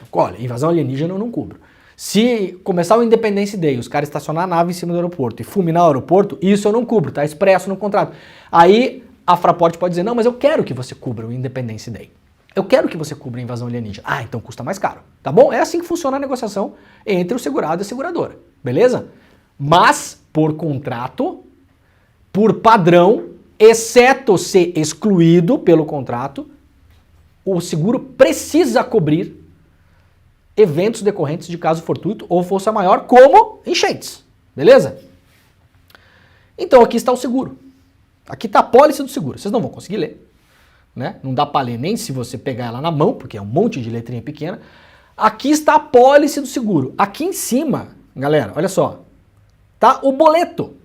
Olha, invasão alienígena eu não cubro. Se começar o Independence Day, os caras estacionar a nave em cima do aeroporto e fulminar o aeroporto, isso eu não cubro, tá expresso no contrato. Aí a Fraport pode dizer, não, mas eu quero que você cubra o Independence Day. Eu quero que você cubra a invasão alienígena. Ah, então custa mais caro, tá bom? É assim que funciona a negociação entre o segurado e a seguradora, beleza? Mas, por contrato, por padrão, exceto ser excluído pelo contrato, o seguro precisa cobrir eventos decorrentes de caso fortuito ou força maior, como enchentes, beleza? Então aqui está o seguro. Aqui está a apólice do seguro. Vocês não vão conseguir ler, né? Não dá para ler nem se você pegar ela na mão, porque é um monte de letrinha pequena. Aqui está a pólice do seguro. Aqui em cima, galera, olha só, tá o boleto,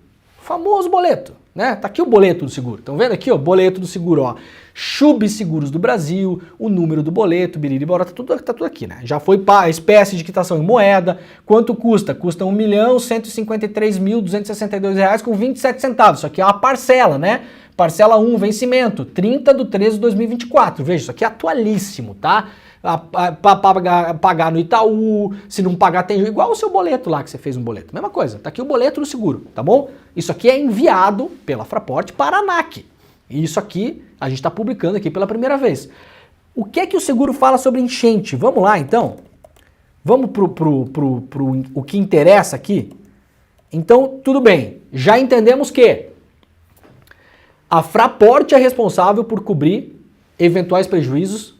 o famoso boleto, né? Tá aqui o boleto do seguro. Estão vendo aqui, ó, boleto do seguro, ó. Chubb Seguros do Brasil, o número do boleto, biriri-boró, tá tudo aqui, né? Já foi a espécie de quitação em moeda. Quanto custa? Custa R$ 1.153.262,27. Isso aqui é uma parcela, né? Parcela 1, vencimento, 30/13/2024. Veja, isso aqui é atualíssimo, tá? Pagar no Itaú, se não pagar tem igual o seu boleto lá que você fez um boleto. Mesma coisa, tá aqui o boleto do seguro, tá bom? Isso aqui é enviado pela Fraport para a ANAC. E isso aqui a gente está publicando aqui pela primeira vez. O que é que o seguro fala sobre enchente? Vamos lá então? Vamos pro o que interessa aqui? Então, tudo bem, já entendemos que a Fraport é responsável por cobrir eventuais prejuízos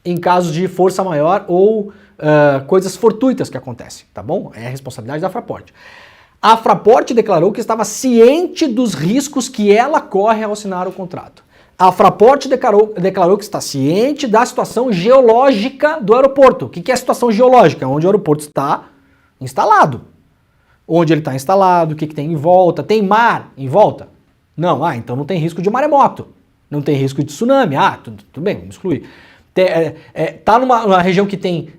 em casos de força maior ou coisas fortuitas que acontecem, tá bom? É a responsabilidade da Fraport. A Fraport declarou que estava ciente dos riscos que ela corre ao assinar o contrato. A Fraport declarou que está ciente da situação geológica do aeroporto. O que é a situação geológica? Onde o aeroporto está instalado. Onde ele está instalado, o que tem em volta. Tem mar em volta? Não. Então não tem risco de maremoto. Não tem risco de tsunami. Tudo bem, vamos excluir. Tá numa região que tem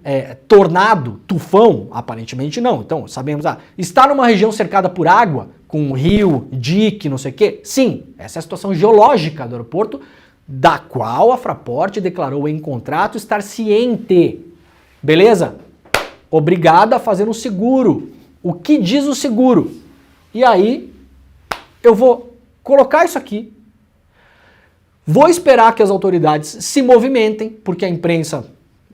tornado, tufão? Aparentemente não. Então, sabemos, está numa região cercada por água, com rio, dique, não sei o quê? Sim, essa é a situação geológica do aeroporto, da qual a Fraport declarou em contrato estar ciente. Beleza? Obrigada a fazer um seguro. O que diz o seguro? E aí, eu vou colocar isso aqui. Vou esperar que as autoridades se movimentem, porque a imprensa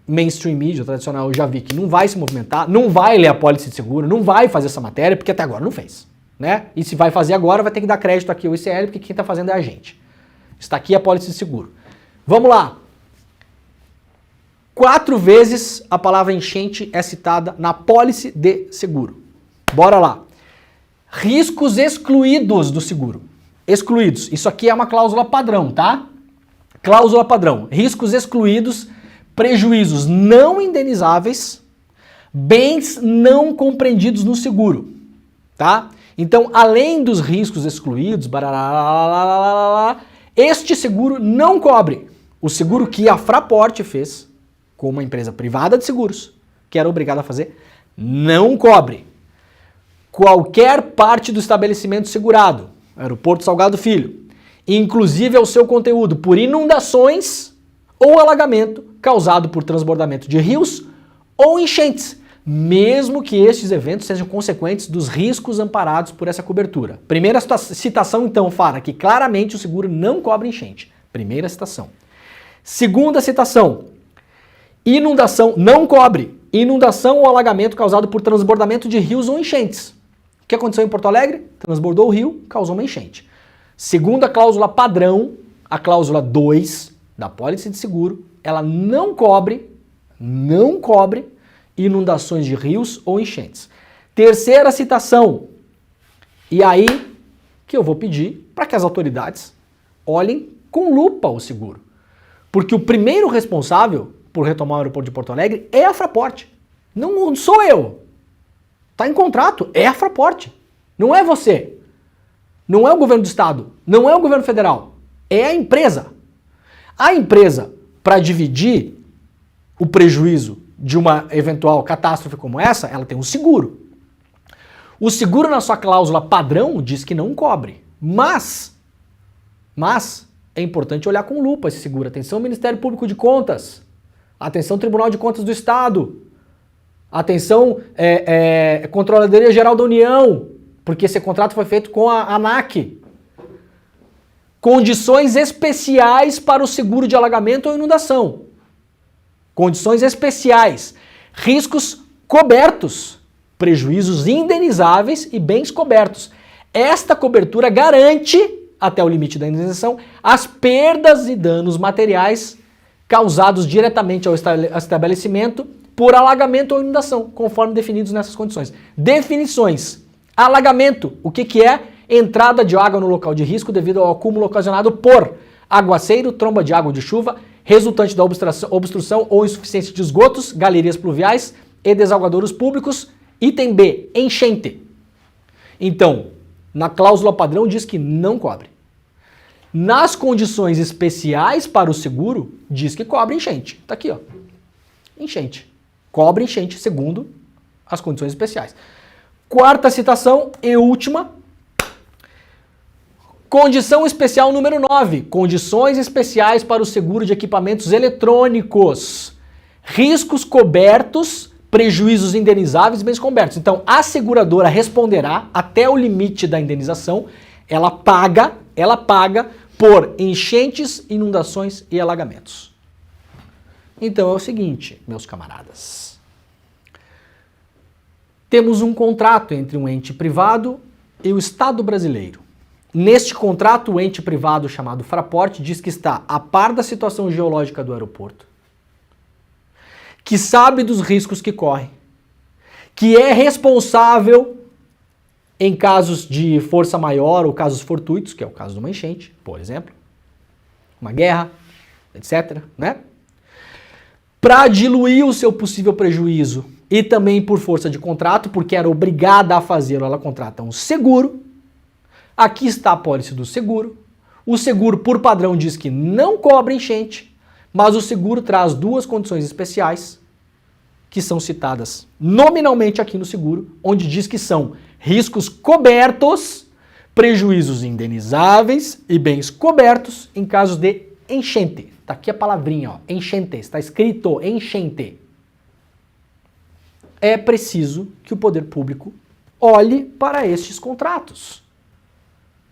mainstream media tradicional eu já vi que não vai se movimentar, não vai ler a pólice de seguro, não vai fazer essa matéria, porque até agora não fez, né? E se vai fazer agora, vai ter que dar crédito aqui ao ICL, porque quem está fazendo é a gente. Está aqui a pólice de seguro. Vamos lá. 4 vezes a palavra enchente é citada na pólice de seguro. Bora lá. Riscos excluídos do seguro. Excluídos. Isso aqui é uma cláusula padrão, tá? Cláusula padrão. Riscos excluídos, prejuízos não indenizáveis, bens não compreendidos no seguro, tá? Então, além dos riscos excluídos, este seguro não cobre o seguro que a Fraport fez com uma empresa privada de seguros, que era obrigada a fazer, não cobre qualquer parte do estabelecimento segurado, Aeroporto Salgado Filho, inclusive ao seu conteúdo por inundações ou alagamento causado por transbordamento de rios ou enchentes, mesmo que estes eventos sejam consequentes dos riscos amparados por essa cobertura. Primeira citação, então, fala que claramente o seguro não cobre enchente. Primeira citação. Segunda citação, inundação não cobre inundação ou alagamento causado por transbordamento de rios ou enchentes. O que aconteceu em Porto Alegre? Transbordou o rio, causou uma enchente. Segunda cláusula padrão, a cláusula 2 da pólice de seguro, ela não cobre inundações de rios ou enchentes. Terceira citação, e aí que eu vou pedir para que as autoridades olhem com lupa o seguro. Porque o primeiro responsável por retomar o aeroporto de Porto Alegre é a Fraport. Não sou eu. Está em contrato, é a Fraport. Não é você. Não é o governo do estado. Não é o governo federal. É a empresa. A empresa, para dividir o prejuízo de uma eventual catástrofe como essa, ela tem um seguro. O seguro na sua cláusula padrão diz que não cobre. Mas é importante olhar com lupa esse seguro. Atenção Ministério Público de Contas. Atenção Tribunal de Contas do Estado. Atenção Controladoria Geral da União, porque esse contrato foi feito com a ANAC. Condições especiais para o seguro de alagamento ou inundação. Condições especiais. Riscos cobertos. Prejuízos indenizáveis e bens cobertos. Esta cobertura garante, até o limite da indenização, as perdas e danos materiais causados diretamente ao estabelecimento por alagamento ou inundação, conforme definidos nessas condições. Definições. Alagamento, o que é? Entrada de água no local de risco devido ao acúmulo ocasionado por aguaceiro, tromba de água de chuva, resultante da obstrução ou insuficiência de esgotos, galerias pluviais e desalgadouros públicos. Item B, enchente. Então, na cláusula padrão diz que não cobre. Nas condições especiais para o seguro, diz que cobre enchente. Tá aqui, ó. Enchente. Cobre enchente, segundo as condições especiais. Quarta citação e última. Condição especial número 9. Condições especiais para o seguro de equipamentos eletrônicos. Riscos cobertos, prejuízos indenizáveis e bens cobertos. Então, a seguradora responderá até o limite da indenização. Ela paga por enchentes, inundações e alagamentos. Então é o seguinte, meus camaradas. Temos um contrato entre um ente privado e o Estado brasileiro. Neste contrato, o ente privado chamado Fraport diz que está a par da situação geológica do aeroporto, que sabe dos riscos que corre, que é responsável em casos de força maior ou casos fortuitos, que é o caso de uma enchente, por exemplo, uma guerra, etc., né? Para diluir o seu possível prejuízo e também por força de contrato, porque era obrigada a fazer, ela contrata um seguro. Aqui está a apólice do seguro. O seguro, por padrão, diz que não cobre enchente, mas o seguro traz duas condições especiais que são citadas nominalmente aqui no seguro, onde diz que são riscos cobertos, prejuízos indenizáveis e bens cobertos em casos de enchente. Está aqui a palavrinha, ó, enchente, está escrito enchente. É preciso que o poder público olhe para estes contratos,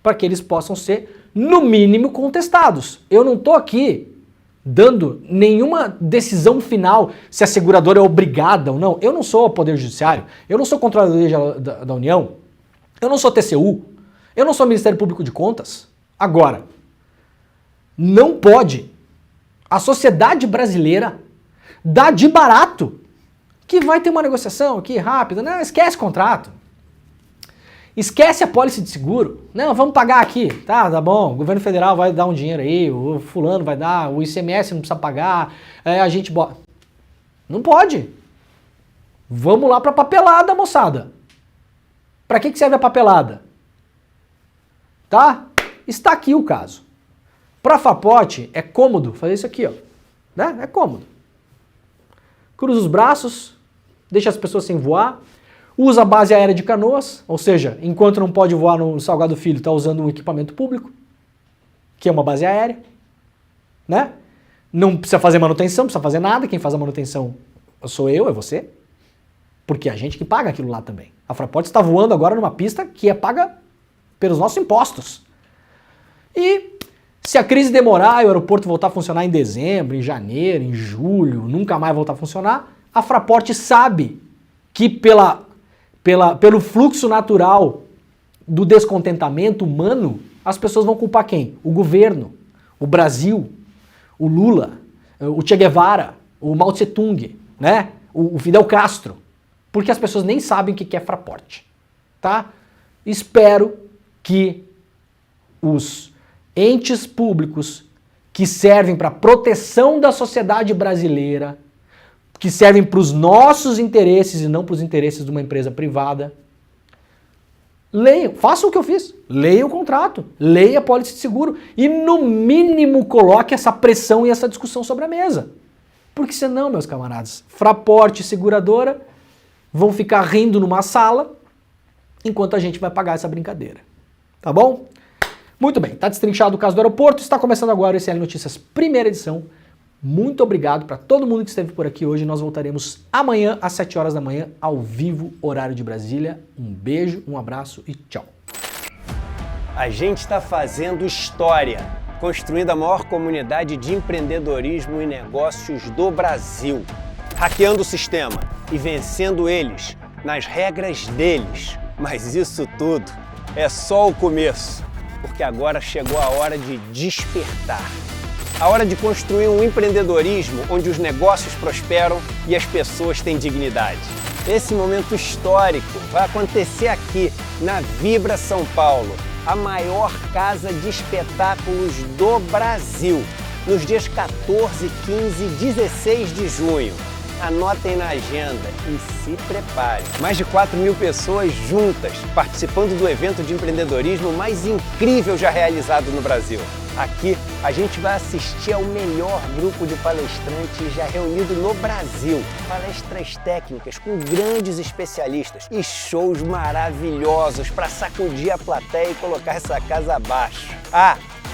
para que eles possam ser, no mínimo, contestados. Eu não estou aqui dando nenhuma decisão final se a seguradora é obrigada ou não. Eu não sou o Poder Judiciário, eu não sou Controladoria da União, eu não sou TCU, eu não sou Ministério Público de Contas. Agora, não pode a sociedade brasileira dar de barato que vai ter uma negociação aqui rápida. Não, esquece contrato. Esquece a pólice de seguro. Não, vamos pagar aqui. Tá bom. O governo federal vai dar um dinheiro aí, o fulano vai dar, o ICMS não precisa pagar, a gente bota. Não pode. Vamos lá pra papelada, moçada. Pra que serve a papelada? Tá? Está aqui o caso. Pra Fraport é cômodo fazer isso aqui, ó. Né? É cômodo. Cruza os braços, deixa as pessoas sem voar, usa a base aérea de Canoas, ou seja, enquanto não pode voar no Salgado Filho, está usando um equipamento público, que é uma base aérea, né? Não precisa fazer manutenção, não precisa fazer nada, quem faz a manutenção sou eu, é você, porque é a gente que paga aquilo lá também. A Fraport está voando agora numa pista que é paga pelos nossos impostos. E se a crise demorar e o aeroporto voltar a funcionar em dezembro, em janeiro, em julho, nunca mais voltar a funcionar, a Fraport sabe que pelo fluxo natural do descontentamento humano, as pessoas vão culpar quem? O governo, o Brasil, o Lula, o Che Guevara, o Mao Tse Tung, né? o Fidel Castro, porque as pessoas nem sabem o que é Fraport. Tá? Espero que os entes públicos que servem para a proteção da sociedade brasileira, que servem para os nossos interesses e não para os interesses de uma empresa privada, leiam, façam o que eu fiz, leiam o contrato, leiam a pólice de seguro e no mínimo coloque essa pressão e essa discussão sobre a mesa. Porque senão, meus camaradas, Fraport e seguradora vão ficar rindo numa sala enquanto a gente vai pagar essa brincadeira. Tá bom? Muito bem, está destrinchado o caso do aeroporto, está começando agora o ICL Notícias, primeira edição. Muito obrigado para todo mundo que esteve por aqui hoje. Nós voltaremos amanhã às 7 horas da manhã, ao vivo, horário de Brasília. Um beijo, um abraço e tchau. A gente está fazendo história, construindo a maior comunidade de empreendedorismo e negócios do Brasil, hackeando o sistema e vencendo eles nas regras deles. Mas isso tudo é só o começo, porque agora chegou a hora de despertar. A hora de construir um empreendedorismo onde os negócios prosperam e as pessoas têm dignidade. Esse momento histórico vai acontecer aqui, na Vibra São Paulo, a maior casa de espetáculos do Brasil. nos dias 14, 15 e 16 de junho. Anotem na agenda e se preparem. Mais de 4 mil pessoas juntas, participando do evento de empreendedorismo mais incrível já realizado no Brasil. Aqui a gente vai assistir ao melhor grupo de palestrantes já reunido no Brasil. Palestras técnicas com grandes especialistas e shows maravilhosos para sacudir a plateia e colocar essa casa abaixo.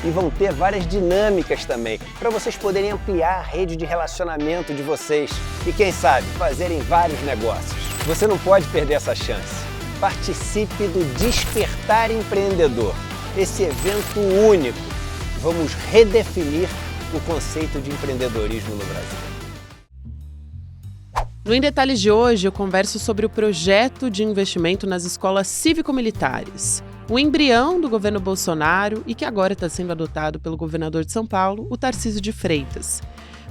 E vão ter várias dinâmicas também, para vocês poderem ampliar a rede de relacionamento de vocês e, quem sabe, fazerem vários negócios. Você não pode perder essa chance. Participe do Despertar Empreendedor, esse evento único. Vamos redefinir o conceito de empreendedorismo no Brasil. No Em Detalhes de hoje, eu converso sobre o projeto de investimento nas escolas cívico-militares, o embrião do governo Bolsonaro e que agora está sendo adotado pelo governador de São Paulo, o Tarcísio de Freitas.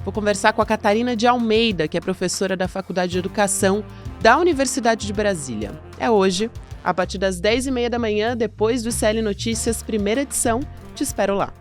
Vou conversar com a Catarina de Almeida, que é professora da Faculdade de Educação da Universidade de Brasília. É hoje, a partir das 10h30 da manhã, depois do CL Notícias, primeira edição. Te espero lá.